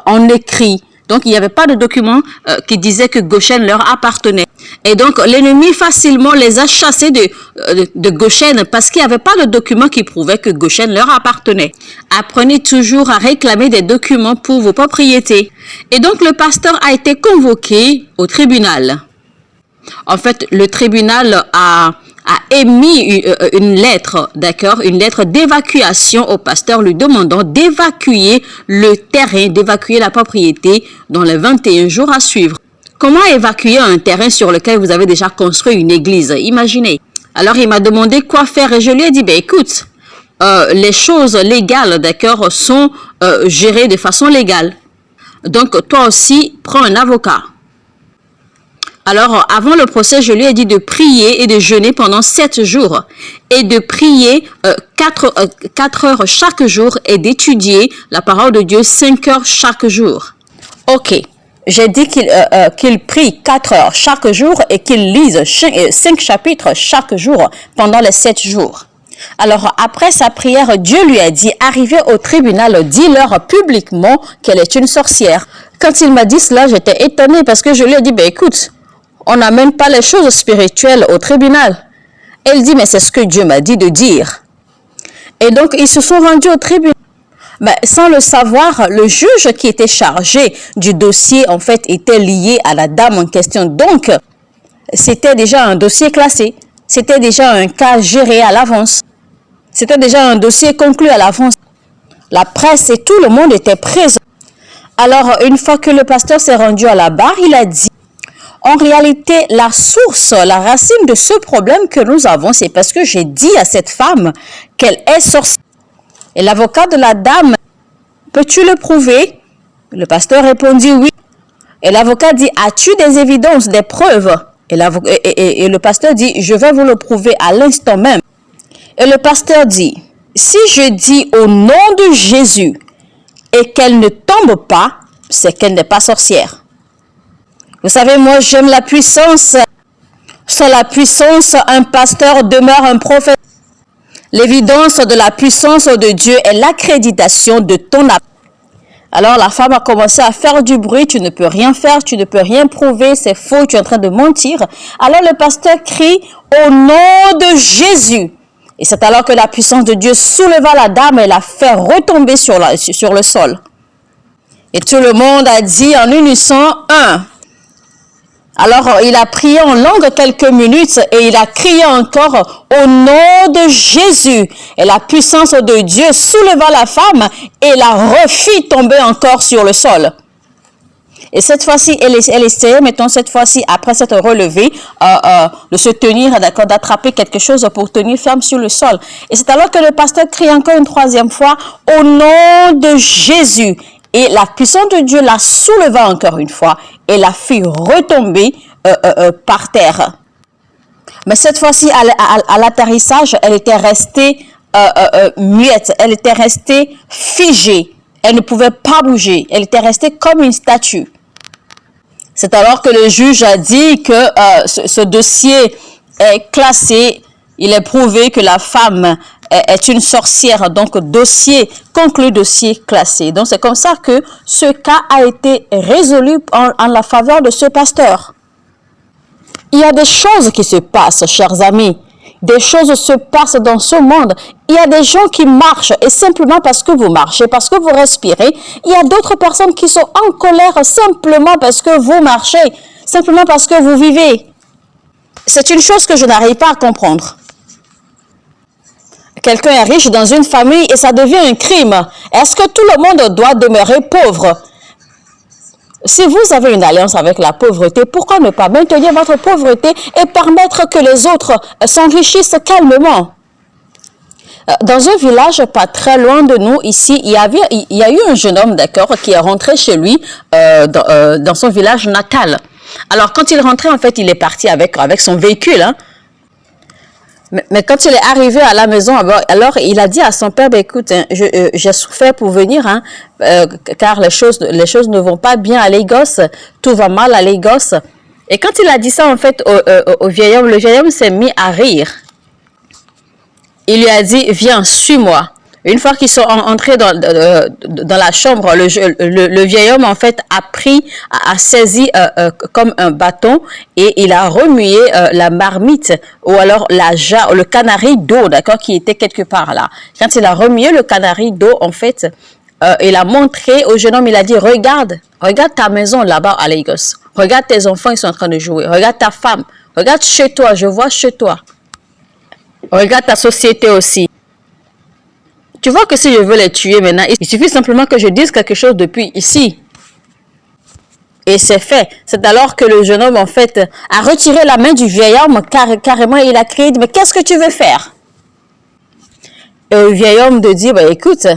en écrit. Donc, il n'y avait pas de document qui disait que Goshen leur appartenait. Et donc, l'ennemi facilement les a chassés de Goshen parce qu'il n'y avait pas de document qui prouvait que Goshen leur appartenait. Apprenez toujours à réclamer des documents pour vos propriétés. Et donc, le pasteur a été convoqué au tribunal. En fait, le tribunal a émis une lettre, d'accord, une lettre d'évacuation au pasteur lui demandant d'évacuer le terrain, d'évacuer la propriété dans les 21 jours à suivre. Comment évacuer un terrain sur lequel vous avez déjà construit une église? Imaginez. Alors, il m'a demandé quoi faire et je lui ai dit, ben écoute, les choses légales, d'accord, sont gérées de façon légale. Donc, toi aussi, prends un avocat. Alors, avant le procès, je lui ai dit de prier et de jeûner pendant 7 jours et de prier 4 heures chaque jour et d'étudier la parole de Dieu 5 heures chaque jour. Ok, j'ai dit qu'il prie 4 heures chaque jour et qu'il lise 5 chapitres chaque jour pendant les 7 jours. Alors, après sa prière, Dieu lui a dit, arrivé au tribunal, dis-leur publiquement qu'elle est une sorcière. Quand il m'a dit cela, j'étais étonnée parce que je lui ai dit, ben écoute, on n'amène pas les choses spirituelles au tribunal. Elle dit, mais c'est ce que Dieu m'a dit de dire. Et donc, ils se sont rendus au tribunal. Ben, sans le savoir, le juge qui était chargé du dossier, en fait, était lié à la dame en question. Donc, c'était déjà un dossier classé. C'était déjà un cas géré à l'avance. C'était déjà un dossier conclu à l'avance. La presse et tout le monde était présent. Alors, une fois que le pasteur s'est rendu à la barre, il a dit, en réalité, la source, la racine de ce problème que nous avons, c'est parce que j'ai dit à cette femme qu'elle est sorcière. Et l'avocat de la dame, peux-tu le prouver? Le pasteur répondit oui. Et l'avocat dit, as-tu des évidences, des preuves? Et le pasteur dit, je vais vous le prouver à l'instant même. Et le pasteur dit, si je dis au nom de Jésus et qu'elle ne tombe pas, c'est qu'elle n'est pas sorcière. Vous savez, moi, j'aime la puissance. Sans la puissance, un pasteur demeure un prophète. L'évidence de la puissance de Dieu est l'accréditation de ton appel. Alors, la femme a commencé à faire du bruit. Tu ne peux rien faire, tu ne peux rien prouver, c'est faux, tu es en train de mentir. Alors, le pasteur crie au nom de Jésus. Et c'est alors que la puissance de Dieu souleva la dame et la fait retomber sur le sol. Et tout le monde a dit en unisson, un. Alors, il a prié en langue quelques minutes et il a crié encore au nom de Jésus. Et la puissance de Dieu souleva la femme et la refit tomber encore sur le sol. Et cette fois-ci, elle essayait, mettons cette fois-ci, après s'être relevée, de se tenir, d'accord, d'attraper quelque chose pour tenir ferme sur le sol. Et c'est alors que le pasteur crie encore une troisième fois au nom de Jésus. Et la puissance de Dieu la souleva encore une fois et la fit retomber par terre. Mais cette fois-ci, à l'atterrissage, elle était restée muette, elle était restée figée. Elle ne pouvait pas bouger, elle était restée comme une statue. C'est alors que le juge a dit que ce dossier est classé. Il est prouvé que la femme est une sorcière, donc dossier conclu, dossier classé. Donc c'est comme ça que ce cas a été résolu en la faveur de ce pasteur. Il y a des choses qui se passent, chers amis. Des choses se passent dans ce monde. Il y a des gens qui marchent et simplement parce que vous marchez, parce que vous respirez, il y a d'autres personnes qui sont en colère simplement parce que vous marchez, simplement parce que vous vivez. C'est une chose que je n'arrive pas à comprendre. quelqu'un est riche dans une famille et ça devient un crime. Est-ce que tout le monde doit demeurer pauvre? Si vous avez une alliance avec la pauvreté, pourquoi ne pas maintenir votre pauvreté et permettre que les autres s'enrichissent calmement? Dans un village pas très loin de nous, ici, il y a eu un jeune homme, d'accord, qui est rentré chez lui dans son village natal. Alors, quand il rentrait, en fait, il est parti avec son véhicule, hein. Mais quand il est arrivé à la maison, alors il a dit à son père, écoute, hein, j'ai souffert pour venir, hein, car les choses ne vont pas bien à Lagos, tout va mal à Lagos. Et quand il a dit ça, en fait, au vieil homme, le vieil homme s'est mis à rire. Il lui a dit, viens, suis-moi. Une fois qu'ils sont entrés dans la chambre, le vieil homme, en fait, a saisi comme un bâton et il a remué la marmite ou alors le canari d'eau, d'accord, qui était quelque part là. Quand il a remué le canari d'eau, en fait, il a montré au jeune homme, il a dit, regarde ta maison là-bas à Lagos. Regarde tes enfants, ils sont en train de jouer. Regarde ta femme. Regarde chez toi, je vois chez toi. Regarde ta société aussi. Tu vois que si je veux les tuer maintenant, il suffit simplement que je dise quelque chose depuis ici. Et c'est fait. C'est alors que le jeune homme, en fait, a retiré la main du vieil homme, carrément, il a crié, mais qu'est-ce que tu veux faire? Et le vieil homme de dire, écoute,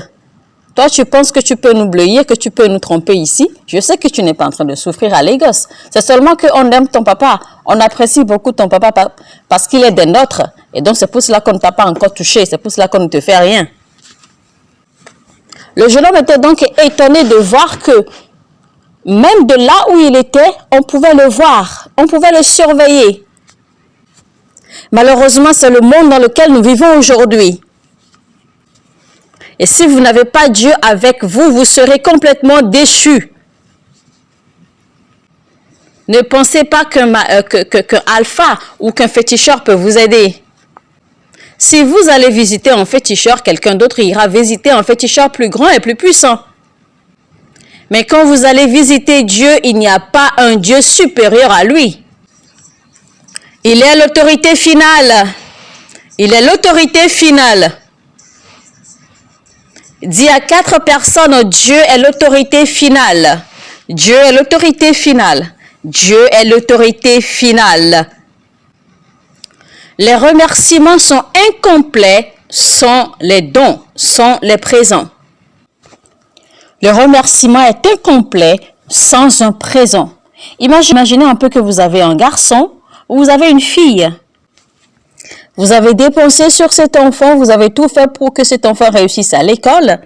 toi, tu penses que tu peux nous bleuir, que tu peux nous tromper ici. Je sais que tu n'es pas en train de souffrir à Lagos. C'est seulement qu'on aime ton papa. On apprécie beaucoup ton papa parce qu'il est des nôtres. Et donc, c'est pour cela qu'on ne t'a pas encore touché. C'est pour cela qu'on ne te fait rien. Le jeune homme était donc étonné de voir que même de là où il était, on pouvait le voir. On pouvait le surveiller. Malheureusement, c'est le monde dans lequel nous vivons aujourd'hui. Et si vous n'avez pas Dieu avec vous, vous serez complètement déchus. Ne pensez pas qu'un alpha ou qu'un féticheur peut vous aider. Si vous allez visiter un féticheur, quelqu'un d'autre ira visiter un féticheur plus grand et plus puissant. Mais quand vous allez visiter Dieu, il n'y a pas un Dieu supérieur à lui. Il est l'autorité finale. Il est l'autorité finale. Dis à 4 personnes, Dieu est l'autorité finale. Dieu est l'autorité finale. Dieu est l'autorité finale. Les remerciements sont incomplets sans les dons, sans les présents. Le remerciement est incomplet sans un présent. Imaginez un peu que vous avez un garçon ou vous avez une fille. Vous avez dépensé sur cet enfant, vous avez tout fait pour que cet enfant réussisse à l'école.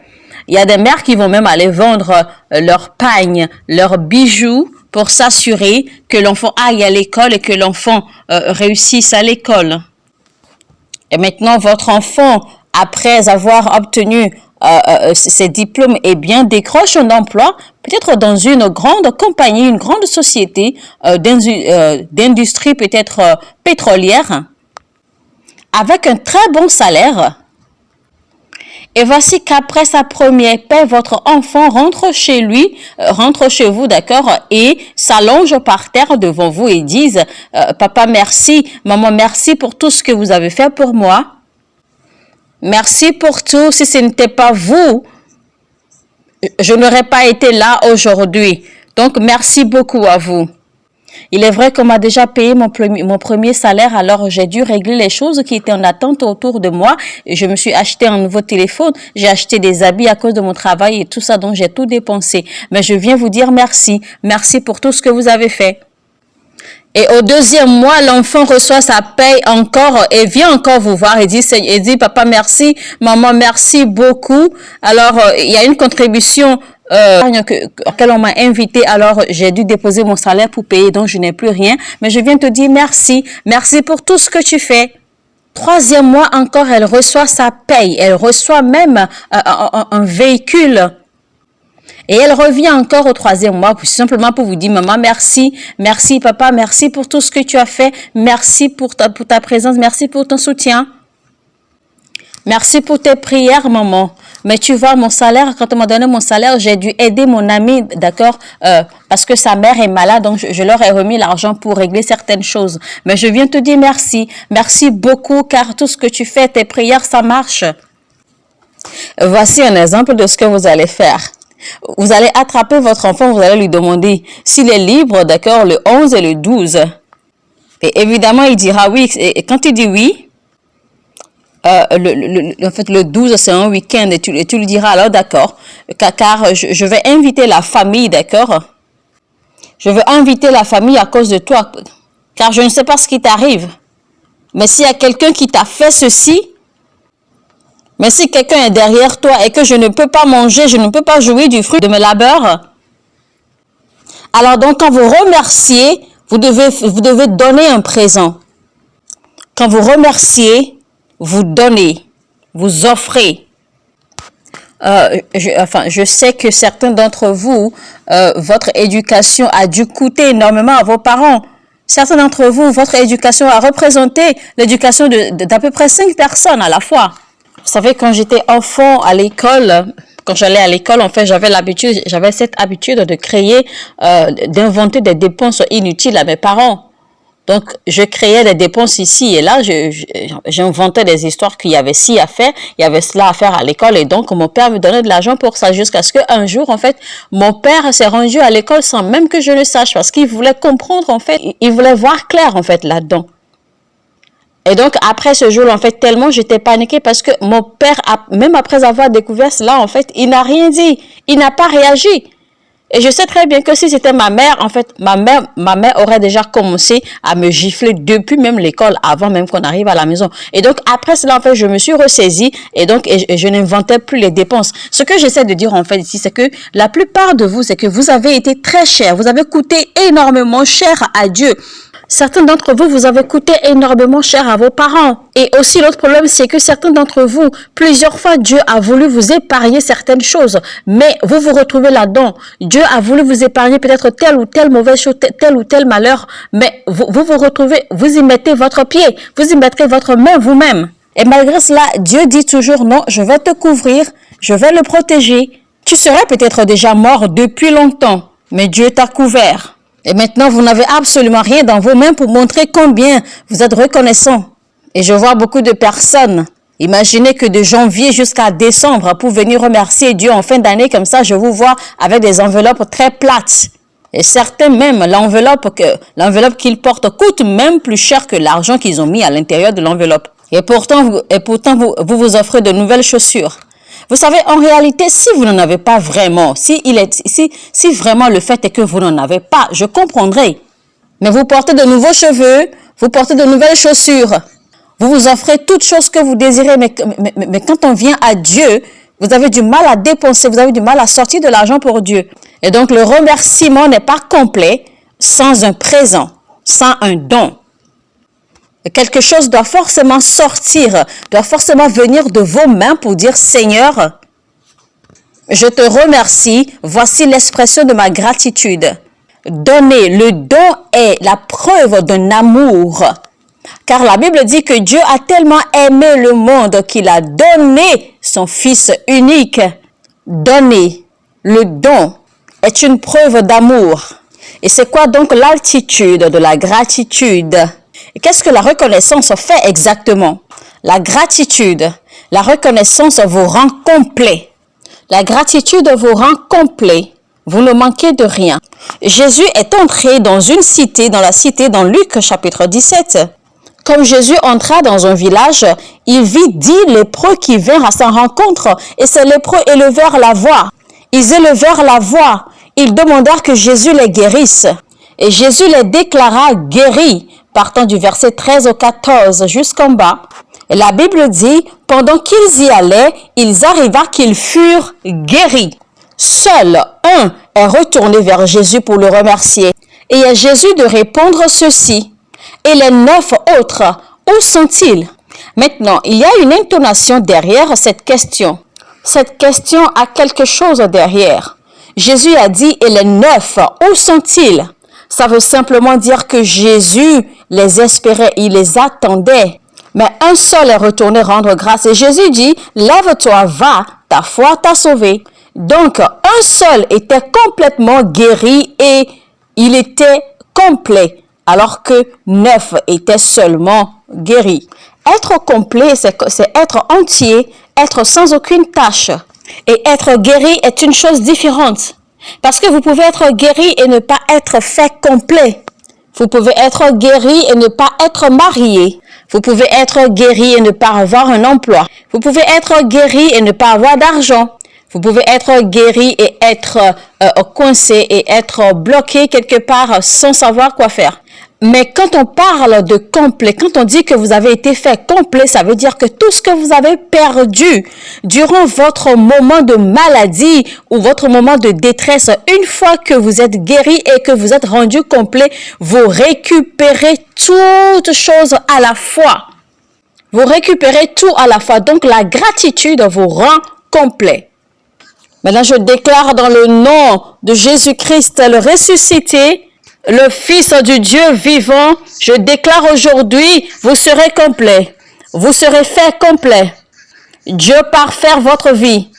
Il y a des mères qui vont même aller vendre leurs pagnes, leurs bijoux pour s'assurer que l'enfant aille à l'école et que l'enfant réussisse à l'école. Et maintenant, votre enfant, après avoir obtenu ses diplômes, eh bien, décroche un emploi, peut-être dans une grande compagnie, une grande société d'industrie peut-être pétrolière, avec un très bon salaire. Et voici qu'après sa première paie, votre enfant rentre chez lui, rentre chez vous, d'accord, et s'allonge par terre devant vous et dise papa, merci, maman, merci pour tout ce que vous avez fait pour moi. Merci pour tout. Si ce n'était pas vous, je n'aurais pas été là aujourd'hui. Donc, merci beaucoup à vous. Il est vrai qu'on m'a déjà payé mon premier salaire, alors j'ai dû régler les choses qui étaient en attente autour de moi. Je me suis acheté un nouveau téléphone, j'ai acheté des habits à cause de mon travail et tout ça, donc j'ai tout dépensé. Mais je viens vous dire merci. Merci pour tout ce que vous avez fait. Et au deuxième mois, l'enfant reçoit sa paye encore et vient encore vous voir et dit papa, merci, maman, merci beaucoup. Alors, il y a une contribution auquel on m'a invité, alors j'ai dû déposer mon salaire pour payer, donc je n'ai plus rien. Mais je viens te dire merci, merci pour tout ce que tu fais. Troisième mois encore, elle reçoit sa paye, elle reçoit même un véhicule. Et elle revient encore au troisième mois, simplement pour vous dire, maman, merci, merci papa, merci pour tout ce que tu as fait, merci pour ta présence, merci pour ton soutien. Merci pour tes prières, maman. Mais tu vois, mon salaire, quand on m'a donné mon salaire, j'ai dû aider mon ami, d'accord, parce que sa mère est malade, donc je leur ai remis l'argent pour régler certaines choses. Mais je viens te dire merci. Merci beaucoup, car tout ce que tu fais, tes prières, ça marche. Voici un exemple de ce que vous allez faire. Vous allez attraper votre enfant, vous allez lui demander s'il est libre, d'accord, le 11 et le 12. Et évidemment, il dira oui. Et quand il dit oui, en fait, le 12, c'est un week-end et tu lui diras alors d'accord, car je vais inviter la famille, d'accord? Je veux inviter la famille à cause de toi, car je ne sais pas ce qui t'arrive. Mais s'il y a quelqu'un qui t'a fait ceci, mais si quelqu'un est derrière toi et que je ne peux pas manger, je ne peux pas jouir du fruit de mes labeurs, alors donc quand vous remerciez, vous devez donner un présent. Quand vous remerciez, vous donnez, vous offrez. Je sais que certains d'entre vous, votre éducation a dû coûter énormément à vos parents. Certains d'entre vous, votre éducation a représenté l'éducation d'à peu près 5 personnes à la fois. Vous savez, quand j'étais enfant à l'école, quand j'allais à l'école, en fait, j'avais cette habitude de créer, d'inventer des dépenses inutiles à mes parents. Donc, je créais des dépenses ici et là, j'inventais des histoires qu'il y avait ci à faire, il y avait cela à faire à l'école et donc mon père me donnait de l'argent pour ça jusqu'à ce qu'un jour, en fait, mon père s'est rendu à l'école sans même que je le sache parce qu'il voulait comprendre, en fait, il voulait voir clair, en fait, là-dedans. Et donc, après ce jour-là, en fait, tellement j'étais paniquée parce que mon père, même après avoir découvert cela, en fait, il n'a rien dit, il n'a pas réagi. Et je sais très bien que si c'était ma mère, en fait, ma mère aurait déjà commencé à me gifler depuis même l'école, avant même qu'on arrive à la maison. Et donc, après cela, en fait, je me suis ressaisie et donc, je n'inventais plus les dépenses. Ce que j'essaie de dire, en fait, ici, c'est que la plupart de vous, c'est que vous avez été très cher. Vous avez coûté énormément cher à Dieu. Certains d'entre vous, vous avez coûté énormément cher à vos parents. Et aussi, l'autre problème, c'est que certains d'entre vous, plusieurs fois, Dieu a voulu vous épargner certaines choses. Mais vous vous retrouvez là-dedans. Dieu a voulu vous épargner peut-être telle ou telle mauvaise chose, tel ou tel malheur. Mais vous retrouvez, vous y mettez votre pied. Vous y mettrez votre main vous-même. Et malgré cela, Dieu dit toujours non, je vais te couvrir, je vais le protéger. Tu serais peut-être déjà mort depuis longtemps, mais Dieu t'a couvert. Et maintenant, vous n'avez absolument rien dans vos mains pour montrer combien vous êtes reconnaissant. Et je vois beaucoup de personnes. Imaginez que de janvier jusqu'à décembre, pour venir remercier Dieu en fin d'année, comme ça, je vous vois avec des enveloppes très plates. Et certains même, l'enveloppe qu'ils portent coûte même plus cher que l'argent qu'ils ont mis à l'intérieur de l'enveloppe. Et pourtant, vous offrez de nouvelles chaussures. Vous savez, en réalité, si vous n'en avez pas vraiment, si vraiment le fait est que vous n'en avez pas, je comprendrai. Mais vous portez de nouveaux cheveux, vous portez de nouvelles chaussures. Vous vous offrez toutes choses que vous désirez, mais quand on vient à Dieu, vous avez du mal à dépenser, vous avez du mal à sortir de l'argent pour Dieu. Et donc, le remerciement n'est pas complet sans un présent, sans un don. Quelque chose doit forcément sortir, doit forcément venir de vos mains pour dire « Seigneur, je te remercie, voici l'expression de ma gratitude. » Donner, le don est la preuve d'un amour. Car la Bible dit que Dieu a tellement aimé le monde qu'il a donné son Fils unique. Donner, le don, est une preuve d'amour. Et c'est quoi donc l'altitude de la gratitude? Et qu'est-ce que la reconnaissance fait exactement? La gratitude, la reconnaissance vous rend complet. La gratitude vous rend complet. Vous ne manquez de rien. Jésus est entré dans une cité, dans Luc chapitre 17. Comme Jésus entra dans un village, il vit 10 lépreux qui vinrent à sa rencontre et ces lépreux élevèrent la voix. Ils élevèrent la voix. Ils demandèrent que Jésus les guérisse. Et Jésus les déclara guéris, partant du verset 13 au 14 jusqu'en bas. Et la Bible dit, pendant qu'ils y allaient, ils arriva qu'ils furent guéris. Seul un est retourné vers Jésus pour le remercier. Et à Jésus de répondre ceci. Et les 9 autres, où sont-ils? Maintenant, il y a une intonation derrière cette question. Cette question a quelque chose derrière. Jésus a dit, et les 9, où sont-ils? Ça veut simplement dire que Jésus les espérait, il les attendait. Mais un seul est retourné rendre grâce. Et Jésus dit, lève-toi, va, ta foi t'a sauvé. Donc, un seul était complètement guéri et il était complet, alors que 9 étaient seulement guéris. Être complet, c'est être entier, être sans aucune tâche. Et être guéri est une chose différente. Parce que vous pouvez être guéri et ne pas être fait complet. Vous pouvez être guéri et ne pas être marié. Vous pouvez être guéri et ne pas avoir un emploi. Vous pouvez être guéri et ne pas avoir d'argent. Vous pouvez être guéri et être coincé et être bloqué quelque part sans savoir quoi faire. Mais quand on parle de complet, quand on dit que vous avez été fait complet, ça veut dire que tout ce que vous avez perdu durant votre moment de maladie ou votre moment de détresse, une fois que vous êtes guéri et que vous êtes rendu complet, vous récupérez toutes choses à la fois. Vous récupérez tout à la fois. Donc la gratitude vous rend complet. Maintenant, je déclare dans le nom de Jésus-Christ, le ressuscité, le Fils du Dieu vivant, je déclare aujourd'hui, vous serez complet. Vous serez fait complet. Dieu parfaire votre vie.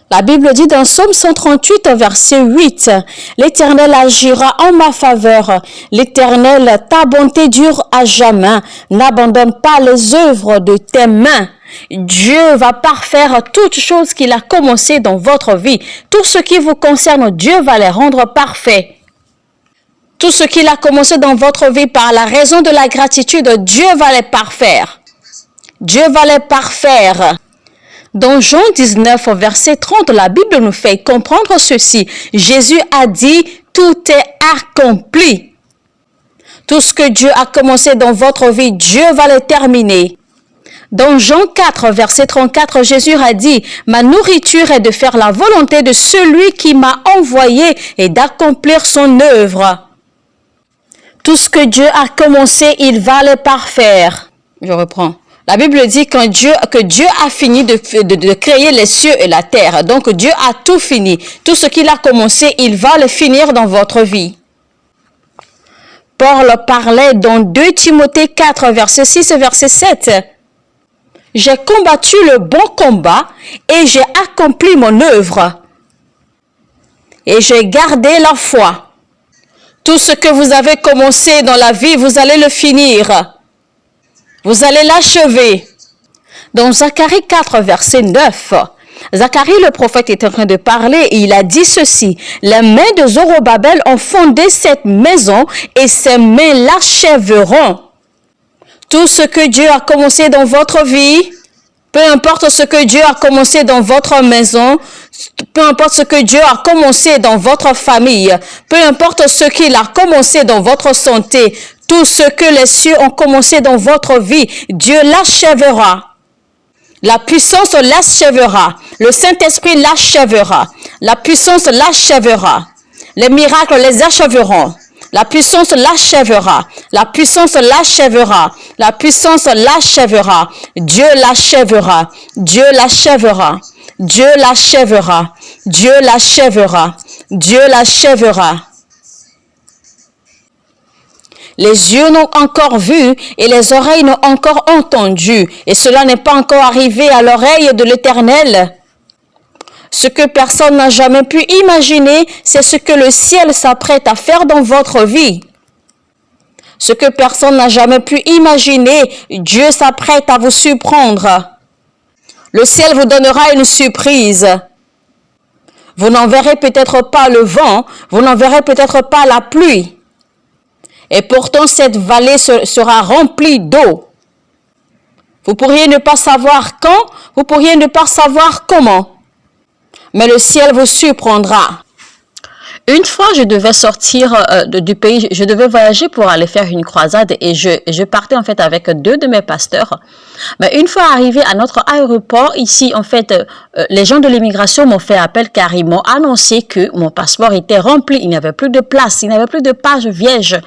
La Bible dit dans Psaume 138, verset 8, « L'Éternel agira en ma faveur. L'Éternel, ta bonté dure à jamais. N'abandonne pas les œuvres de tes mains. » Dieu va parfaire toutes choses qu'il a commencé dans votre vie. Tout ce qui vous concerne, Dieu va les rendre parfaits. Tout ce qu'il a commencé dans votre vie par la raison de la gratitude, Dieu va les parfaire. Dieu va les parfaire. Dans Jean 19, verset 30, la Bible nous fait comprendre ceci. Jésus a dit, tout est accompli. Tout ce que Dieu a commencé dans votre vie, Dieu va le terminer. Dans Jean 4, verset 34, Jésus a dit, « Ma nourriture est de faire la volonté de celui qui m'a envoyé et d'accomplir son œuvre. » Tout ce que Dieu a commencé, il va le parfaire. Je reprends. La Bible dit que Dieu a fini de créer les cieux et la terre. Donc Dieu a tout fini. Tout ce qu'il a commencé, il va le finir dans votre vie. Paul parlait dans 2 Timothée 4, verset 6 et verset 7. « J'ai combattu le bon combat et j'ai accompli mon œuvre. Et j'ai gardé la foi. » Tout ce que vous avez commencé dans la vie, vous allez le finir. Vous allez l'achever. Dans Zacharie 4, verset 9, Zacharie le prophète est en train de parler et il a dit ceci. « Les mains de Zorobabel ont fondé cette maison et ses mains l'achèveront. » Tout ce que Dieu a commencé dans votre vie, peu importe ce que Dieu a commencé dans votre maison, peu importe ce que Dieu a commencé dans votre famille, peu importe ce qu'il a commencé dans votre santé, tout ce que les cieux ont commencé dans votre vie, Dieu l'achèvera. La puissance l'achèvera. Le Saint-Esprit l'achèvera. La puissance l'achèvera. Les miracles les achèveront. La puissance l'achèvera. La puissance l'achèvera. La puissance l'achèvera. Dieu l'achèvera. Dieu l'achèvera. Dieu l'achèvera. Dieu l'achèvera. Dieu l'achèvera. Les yeux n'ont encore vu et les oreilles n'ont encore entendu. Et cela n'est pas encore arrivé à l'oreille de l'Éternel. Ce que personne n'a jamais pu imaginer, c'est ce que le ciel s'apprête à faire dans votre vie. Ce que personne n'a jamais pu imaginer, Dieu s'apprête à vous surprendre. Le ciel vous donnera une surprise. Vous n'en verrez peut-être pas le vent, vous n'en verrez peut-être pas la pluie. Et pourtant, cette vallée sera remplie d'eau. Vous pourriez ne pas savoir quand, vous pourriez ne pas savoir comment. Mais le ciel vous surprendra. Une fois, je devais sortir du pays, je devais voyager pour aller faire une croisade et je partais en fait avec 2 de mes pasteurs. Mais une fois arrivé à notre aéroport, ici, en fait, les gens de l'immigration m'ont fait appel car ils m'ont annoncé que mon passeport était rempli, il n'y avait plus de place, il n'y avait plus de page vierge.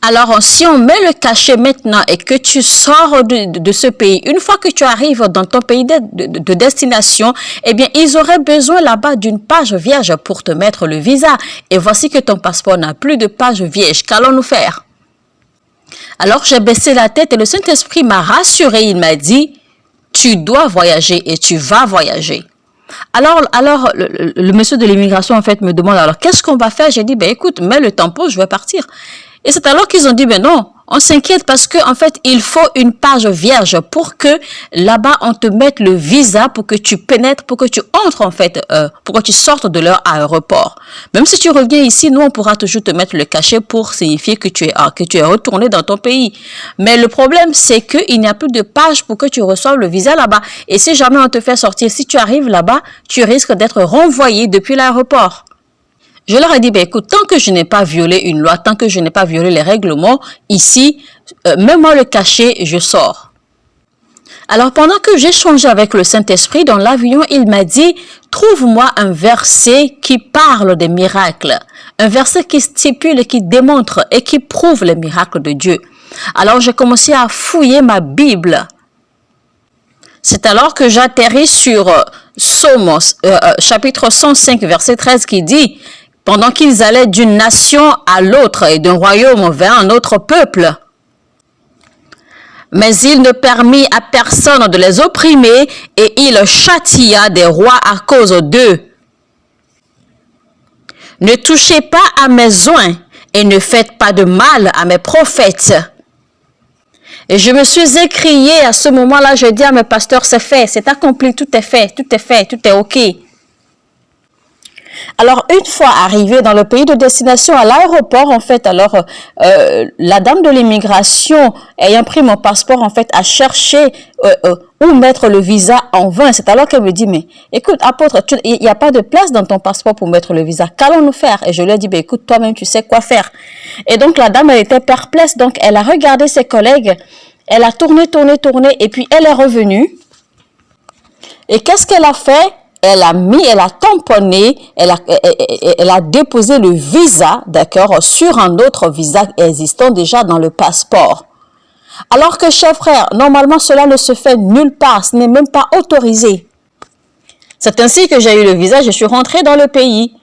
Alors, si on met le cachet maintenant et que tu sors de ce pays, une fois que tu arrives dans ton pays de destination, eh bien, ils auraient besoin là-bas d'une page vierge pour te mettre le visa. Et voici que ton passeport n'a plus de page vierge. Qu'allons-nous faire? Alors j'ai baissé la tête et le Saint-Esprit m'a rassuré. Il m'a dit, tu dois voyager et tu vas voyager. Alors le monsieur de l'immigration en fait me demande, alors qu'est-ce qu'on va faire? J'ai dit, ben écoute, mets le tampon, je vais partir. Et c'est alors qu'ils ont dit, ben non, on s'inquiète parce que en fait, il faut une page vierge pour que là-bas, on te mette le visa pour que tu pénètres, pour que tu entres en fait, pour que tu sortes de leur aéroport. Même si tu reviens ici, nous, on pourra toujours te mettre le cachet pour signifier que tu es retourné dans ton pays. Mais le problème, c'est qu'il n'y a plus de page pour que tu reçoives le visa là-bas. Et si jamais on te fait sortir, si tu arrives là-bas, tu risques d'être renvoyé depuis l'aéroport. Je leur ai dit, ben écoute, tant que je n'ai pas violé une loi, tant que je n'ai pas violé les règlements, ici, mets-moi le cachet, je sors. Alors, pendant que j'échangeais avec le Saint-Esprit dans l'avion, il m'a dit, trouve-moi un verset qui parle des miracles. Un verset qui stipule et qui démontre et qui prouve les miracles de Dieu. Alors, j'ai commencé à fouiller ma Bible. C'est alors que j'atterris sur Psaume, chapitre 105, verset 13 qui dit, pendant qu'ils allaient d'une nation à l'autre et d'un royaume vers un autre peuple. Mais il ne permit à personne de les opprimer et il châtia des rois à cause d'eux. Ne touchez pas à mes oins et ne faites pas de mal à mes prophètes. Et je me suis écrié à ce moment-là, je dis à mes pasteurs, c'est fait, c'est accompli, tout est fait, tout est fait, tout est OK. Alors, une fois arrivé dans le pays de destination, à l'aéroport, en fait, alors, la dame de l'immigration, ayant pris mon passeport, en fait, a cherché où mettre le visa en vain. C'est alors qu'elle me dit, mais écoute, apôtre, il n'y a pas de place dans ton passeport pour mettre le visa. Qu'allons-nous faire? Et je lui ai dit, ben, écoute, toi-même, tu sais quoi faire. Et donc, la dame, elle était perplexe. Donc, elle a regardé ses collègues. Elle a tourné, et puis elle est revenue. Et qu'est-ce qu'elle a fait? Elle a tamponné, elle a déposé le visa, d'accord, sur un autre visa existant déjà dans le passeport. Alors que, chers frères, normalement, cela ne se fait nulle part, ce n'est même pas autorisé. C'est ainsi que j'ai eu le visa, je suis rentrée dans le pays.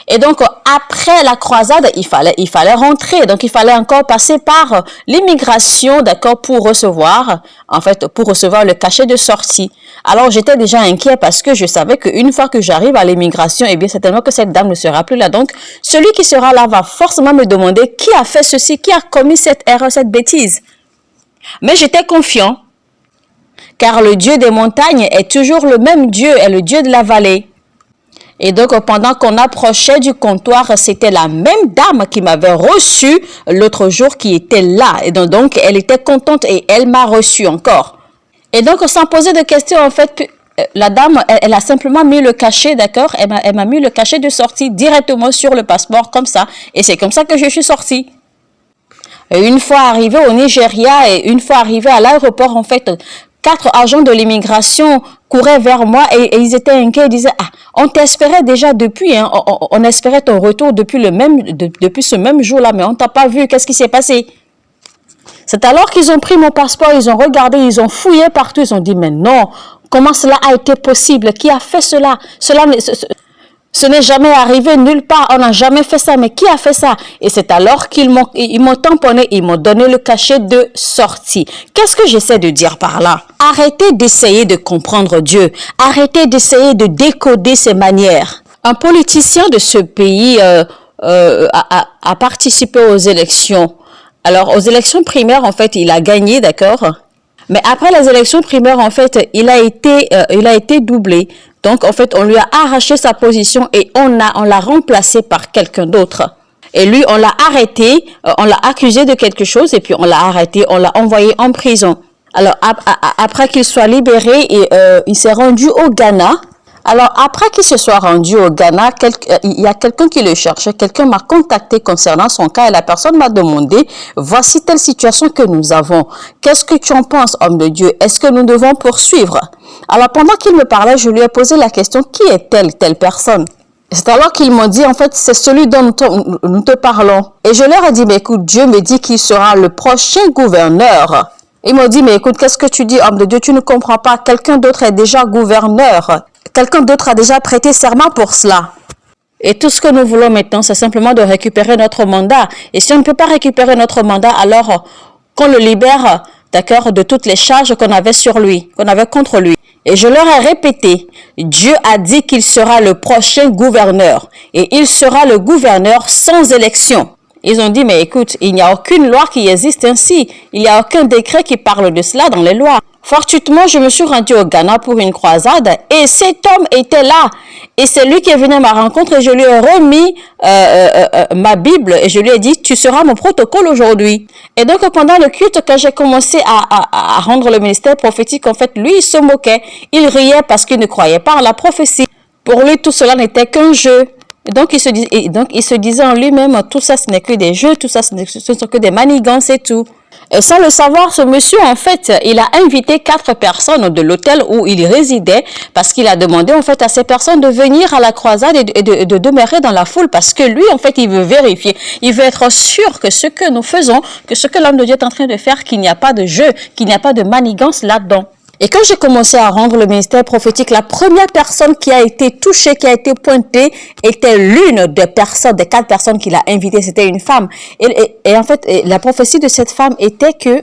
Et donc, après la croisade, il fallait rentrer. Donc, il fallait encore passer par l'immigration, d'accord, pour recevoir le cachet de sortie. Alors, j'étais déjà inquiet parce que je savais qu'une fois que j'arrive à l'immigration, eh bien, certainement que cette dame ne sera plus là. Donc, celui qui sera là va forcément me demander qui a fait ceci, qui a commis cette erreur, cette bêtise. Mais j'étais confiant, car le Dieu des montagnes est toujours le même Dieu, est le Dieu de la vallée. Et donc, pendant qu'on approchait du comptoir, c'était la même dame qui m'avait reçu l'autre jour qui était là. Et donc, elle était contente et elle m'a reçu encore. Et donc, sans poser de questions, en fait, la dame, elle a simplement mis le cachet, d'accord? Elle m'a mis le cachet de sortie directement sur le passeport, comme ça. Et c'est comme ça que je suis sortie. Et une fois arrivée au Nigeria et une fois arrivée à l'aéroport, en fait, 4 agents de l'immigration couraient vers moi et ils étaient inquiets. Ils disaient, ah, on t'espérait déjà depuis, hein, on espérait ton retour depuis ce même jour-là, mais on t'a pas vu. Qu'est-ce qui s'est passé? C'est alors qu'ils ont pris mon passeport, ils ont regardé, ils ont fouillé partout, ils ont dit, mais non, comment cela a été possible? Qui a fait cela? Ce n'est jamais arrivé nulle part, on n'a jamais fait ça, mais qui a fait ça? Et c'est alors qu'ils m'ont tamponné, ils m'ont donné le cachet de sortie. Qu'est-ce que j'essaie de dire par là? Arrêtez d'essayer de comprendre Dieu, arrêtez d'essayer de décoder ses manières. Un politicien de ce pays a participé aux élections. Alors, aux élections primaires, en fait, il a gagné, d'accord? Mais après les élections primaires, en fait, il a été doublé. Donc, en fait, on lui a arraché sa position et on l'a remplacé par quelqu'un d'autre. Et lui, on l'a arrêté, on l'a accusé de quelque chose et puis on l'a arrêté, on l'a envoyé en prison. Alors, après qu'il soit libéré, il s'est rendu au Ghana. Alors, après qu'il se soit rendu au Ghana, il y a quelqu'un qui le cherchait, quelqu'un m'a contacté concernant son cas et la personne m'a demandé, voici telle situation que nous avons. Qu'est-ce que tu en penses, homme de Dieu? Est-ce que nous devons poursuivre? Alors, pendant qu'il me parlait, je lui ai posé la question, qui est telle personne? C'est alors qu'ils m'ont dit, en fait, c'est celui dont nous te parlons. Et je leur ai dit, mais écoute, Dieu me dit qu'il sera le prochain gouverneur. Ils m'ont dit, mais écoute, qu'est-ce que tu dis, homme de Dieu? Tu ne comprends pas, quelqu'un d'autre est déjà gouverneur. Quelqu'un d'autre a déjà prêté serment pour cela. Et tout ce que nous voulons maintenant, c'est simplement de récupérer notre mandat. Et si on ne peut pas récupérer notre mandat, alors qu'on le libère, d'accord, de toutes les charges qu'on avait sur lui, qu'on avait contre lui. Et je leur ai répété, Dieu a dit qu'il sera le prochain gouverneur et il sera le gouverneur sans élection. Ils ont dit, mais écoute, il n'y a aucune loi qui existe ainsi. Il n'y a aucun décret qui parle de cela dans les lois. Fortuitement, je me suis rendue au Ghana pour une croisade et cet homme était là. Et c'est lui qui est venu à ma rencontre et je lui ai remis ma Bible et je lui ai dit, tu seras mon protocole aujourd'hui. Et donc, pendant le culte, quand j'ai commencé à rendre le ministère prophétique, en fait, lui, il se moquait. Il riait parce qu'il ne croyait pas en la prophétie. Pour lui, tout cela n'était qu'un jeu. Donc, il se disait en lui-même, tout ça, ce n'est que des jeux, tout ça, ce ne sont que des manigances et tout. Et sans le savoir, ce monsieur, en fait, il a invité 4 personnes de l'hôtel où il résidait parce qu'il a demandé, en fait, à ces personnes de venir à la croisade et de demeurer dans la foule parce que lui, en fait, il veut vérifier. Il veut être sûr que ce que nous faisons, que ce que l'homme de Dieu est en train de faire, qu'il n'y a pas de jeu, qu'il n'y a pas de manigance là-dedans. Et quand j'ai commencé à rendre le ministère prophétique, la première personne qui a été touchée, qui a été pointée, était l'une des 4 personnes qu'il a invitées. C'était une femme. Et en fait, la prophétie de cette femme était que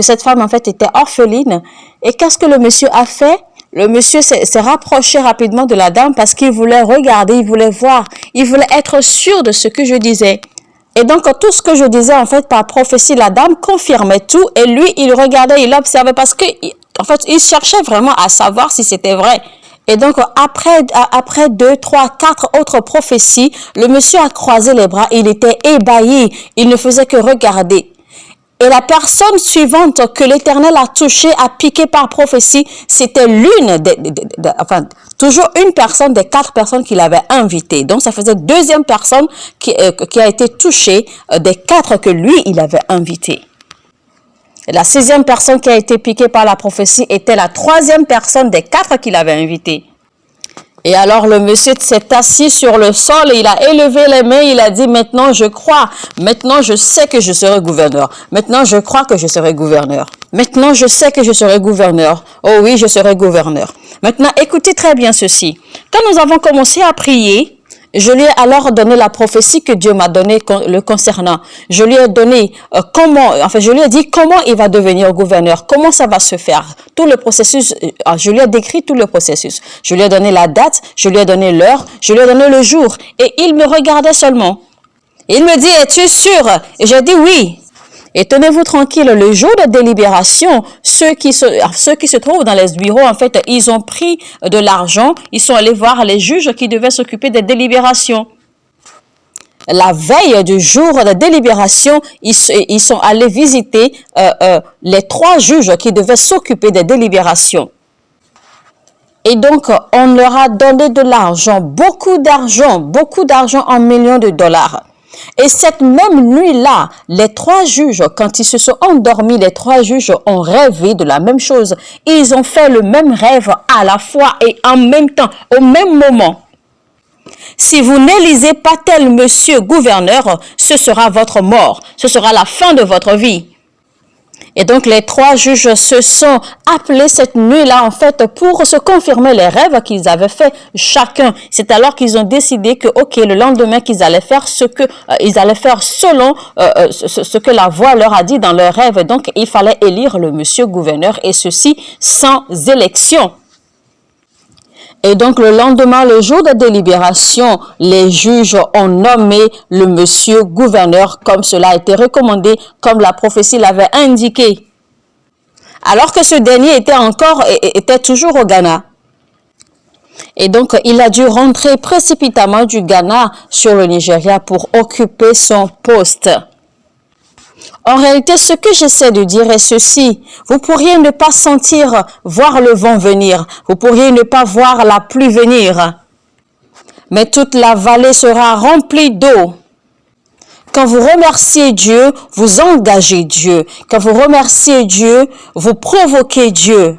cette femme, en fait, était orpheline. Et qu'est-ce que le monsieur a fait? Le monsieur s'est rapproché rapidement de la dame parce qu'il voulait regarder, il voulait voir, il voulait être sûr de ce que je disais. Et donc, tout ce que je disais, en fait, par prophétie, la dame confirmait tout. Et lui, il regardait, il observait parce que, en fait, il cherchait vraiment à savoir si c'était vrai. Et donc, après 2, 3, 4 autres prophéties, le monsieur a croisé les bras, il était ébahi, il ne faisait que regarder. Et la personne suivante que l'Éternel a touchée, a piqué par prophétie, c'était toujours une personne des 4 personnes qu'il avait invitées. Donc, ça faisait 2e personne qui a été touchée des 4 que lui, il avait invitées. La 6e personne qui a été piquée par la prophétie était la 3e personne des 4 qu'il avait invitées. Et alors le monsieur s'est assis sur le sol et il a élevé les mains, il a dit, maintenant je crois, maintenant je sais que je serai gouverneur, maintenant je crois que je serai gouverneur, maintenant je sais que je serai gouverneur, oh oui je serai gouverneur. Maintenant écoutez très bien ceci, quand nous avons commencé à prier, je lui ai alors donné la prophétie que Dieu m'a donnée le concernant. Je lui ai donné je lui ai dit comment il va devenir gouverneur, comment ça va se faire, tout le processus. Je lui ai décrit tout le processus. Je lui ai donné la date, je lui ai donné l'heure, je lui ai donné le jour. Et il me regardait seulement. Il me dit, es-tu sûr? Et j'ai dit oui. Et tenez-vous tranquille, le jour de délibération, ceux qui se trouvent dans les bureaux, en fait, ils ont pris de l'argent, ils sont allés voir les juges qui devaient s'occuper des délibérations. La veille du jour de délibération, ils sont allés visiter les 3 juges qui devaient s'occuper des délibérations. Et donc, on leur a donné de l'argent, beaucoup d'argent en millions de dollars. Et cette même nuit-là, les 3 juges, quand ils se sont endormis, les 3 juges ont rêvé de la même chose. Ils ont fait le même rêve à la fois et en même temps, au même moment. Si vous n'élisez pas tel monsieur gouverneur, ce sera votre mort, ce sera la fin de votre vie. Et donc, les 3 juges se sont appelés cette nuit-là, en fait, pour se confirmer les rêves qu'ils avaient fait chacun. C'est alors qu'ils ont décidé que, ok, le lendemain, qu'ils allaient faire ils allaient faire selon ce que la voix leur a dit dans leurs rêves. Et donc, il fallait élire le monsieur gouverneur et ceci sans élection. Et donc, le lendemain, le jour de délibération, les juges ont nommé le monsieur gouverneur comme cela a été recommandé, comme la prophétie l'avait indiqué. Alors que ce dernier était toujours au Ghana. Et donc, il a dû rentrer précipitamment du Ghana sur le Nigeria pour occuper son poste. En réalité, ce que j'essaie de dire est ceci. Vous pourriez ne pas voir le vent venir. Vous pourriez ne pas voir la pluie venir. Mais toute la vallée sera remplie d'eau. Quand vous remerciez Dieu, vous engagez Dieu. Quand vous remerciez Dieu, vous provoquez Dieu.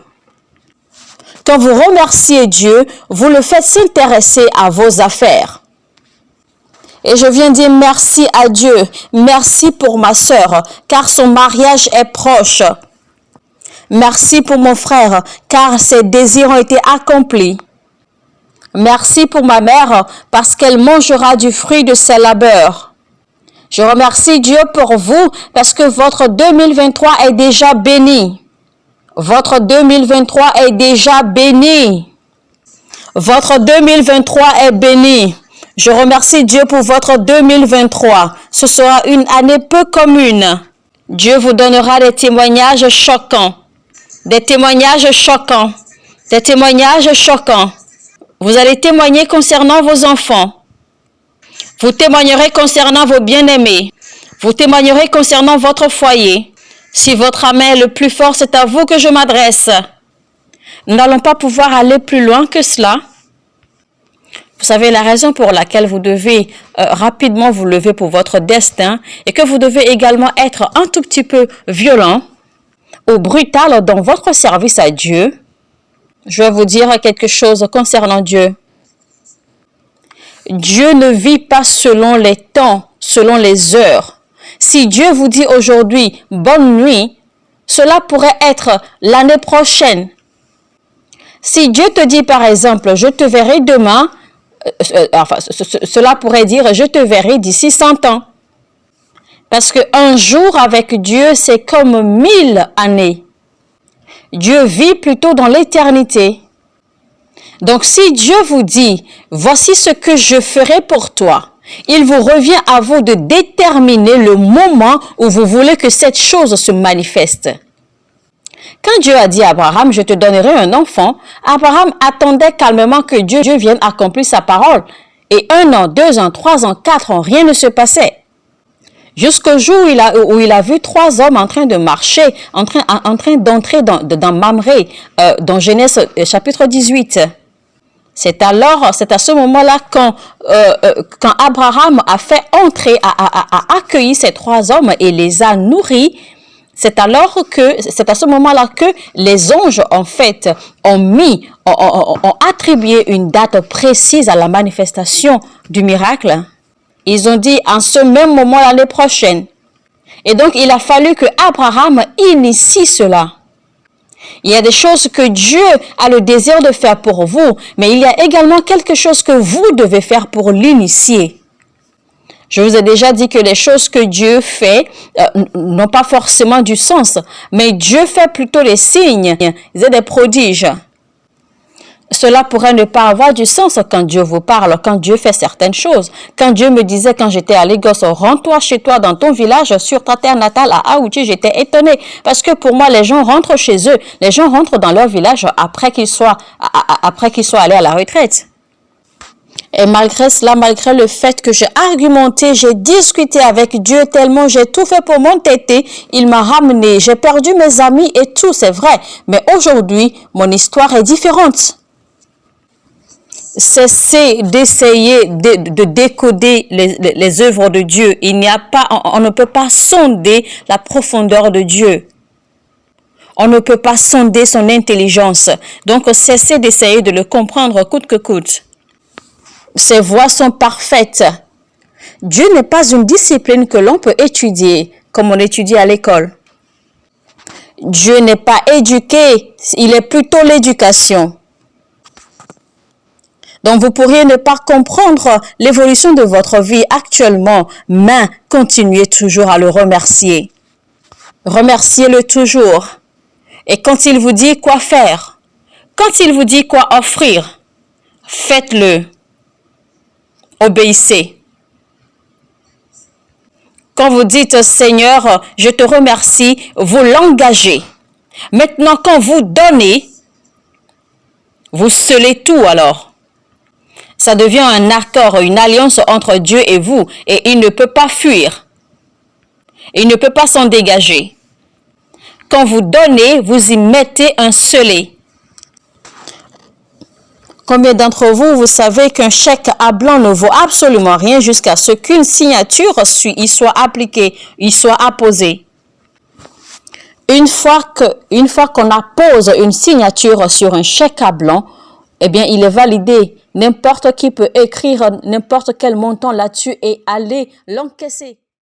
Quand vous remerciez Dieu, vous le faites s'intéresser à vos affaires. Et je viens dire merci à Dieu, merci pour ma sœur, car son mariage est proche. Merci pour mon frère, car ses désirs ont été accomplis. Merci pour ma mère, parce qu'elle mangera du fruit de ses labeurs. Je remercie Dieu pour vous parce que votre 2023 est déjà béni. Votre 2023 est déjà béni. Votre 2023 est béni. Je remercie Dieu pour votre 2023. Ce sera une année peu commune. Dieu vous donnera des témoignages choquants. Des témoignages choquants. Des témoignages choquants. Vous allez témoigner concernant vos enfants. Vous témoignerez concernant vos bien-aimés. Vous témoignerez concernant votre foyer. Si votre âme est le plus fort, c'est à vous que je m'adresse. Nous n'allons pas pouvoir aller plus loin que cela. Vous savez la raison pour laquelle vous devez rapidement vous lever pour votre destin et que vous devez également être un tout petit peu violent ou brutal dans votre service à Dieu. Je vais vous dire quelque chose concernant Dieu. Dieu ne vit pas selon les temps, selon les heures. Si Dieu vous dit aujourd'hui « bonne nuit », cela pourrait être l'année prochaine. Si Dieu te dit par exemple « je te verrai demain », cela pourrait dire « je te verrai d'ici 100 ans ». Parce qu'un jour avec Dieu, c'est comme 1000 années. Dieu vit plutôt dans l'éternité. Donc, si Dieu vous dit, voici ce que je ferai pour toi, il vous revient à vous de déterminer le moment où vous voulez que cette chose se manifeste. Quand Dieu a dit à Abraham, je te donnerai un enfant, Abraham attendait calmement que Dieu vienne accomplir sa parole. Et 1 an, 2 ans, 3 ans, 4 ans, rien ne se passait. Jusqu'au jour où il a vu 3 hommes en train de marcher, en train d'entrer dans Mamré, dans Genèse chapitre 18. C'est à ce moment-là quand Abraham a fait entrer, a accueilli ces 3 hommes et les a nourris. C'est à ce moment-là que les anges, en fait, ont attribué une date précise à la manifestation du miracle. Ils ont dit en ce même moment l'année prochaine. Et donc, il a fallu que Abraham initie cela. Il y a des choses que Dieu a le désir de faire pour vous, mais il y a également quelque chose que vous devez faire pour l'initier. Je vous ai déjà dit que les choses que Dieu fait n'ont pas forcément du sens, mais Dieu fait plutôt les signes, des prodiges. Cela pourrait ne pas avoir du sens quand Dieu vous parle, quand Dieu fait certaines choses. Quand Dieu me disait quand j'étais à Lagos, rends-toi chez toi dans ton village, sur ta terre natale à Aouti, j'étais étonnée. Parce que pour moi, les gens rentrent chez eux, les gens rentrent dans leur village après qu'ils soient allés à la retraite. Et malgré cela, malgré le fait que j'ai argumenté, j'ai discuté avec Dieu tellement j'ai tout fait pour m'entêter, il m'a ramené, j'ai perdu mes amis et tout, c'est vrai. Mais aujourd'hui, mon histoire est différente. Cessez d'essayer de décoder les œuvres de Dieu. On ne peut pas sonder la profondeur de Dieu. On ne peut pas sonder son intelligence. Donc, cessez d'essayer de le comprendre coûte que coûte. Ses voies sont parfaites. Dieu n'est pas une discipline que l'on peut étudier comme on étudie à l'école. Dieu n'est pas éduqué, il est plutôt l'éducation. Donc, vous pourriez ne pas comprendre l'évolution de votre vie actuellement, mais continuez toujours à le remercier. Remerciez-le toujours. Et quand il vous dit quoi faire, quand il vous dit quoi offrir, faites-le. Obéissez. Quand vous dites « Seigneur, je te remercie », vous l'engagez. Maintenant, quand vous donnez, vous scellez tout alors. Ça devient un accord, une alliance entre Dieu et vous, et il ne peut pas fuir. Il ne peut pas s'en dégager. Quand vous donnez, vous y mettez un scellé. Combien d'entre vous, vous savez qu'un chèque à blanc ne vaut absolument rien jusqu'à ce qu'une signature y soit appliquée, y soit apposée. Une fois qu'on appose une signature sur un chèque à blanc, eh bien, il est validé. N'importe qui peut écrire n'importe quel montant là-dessus et aller l'encaisser.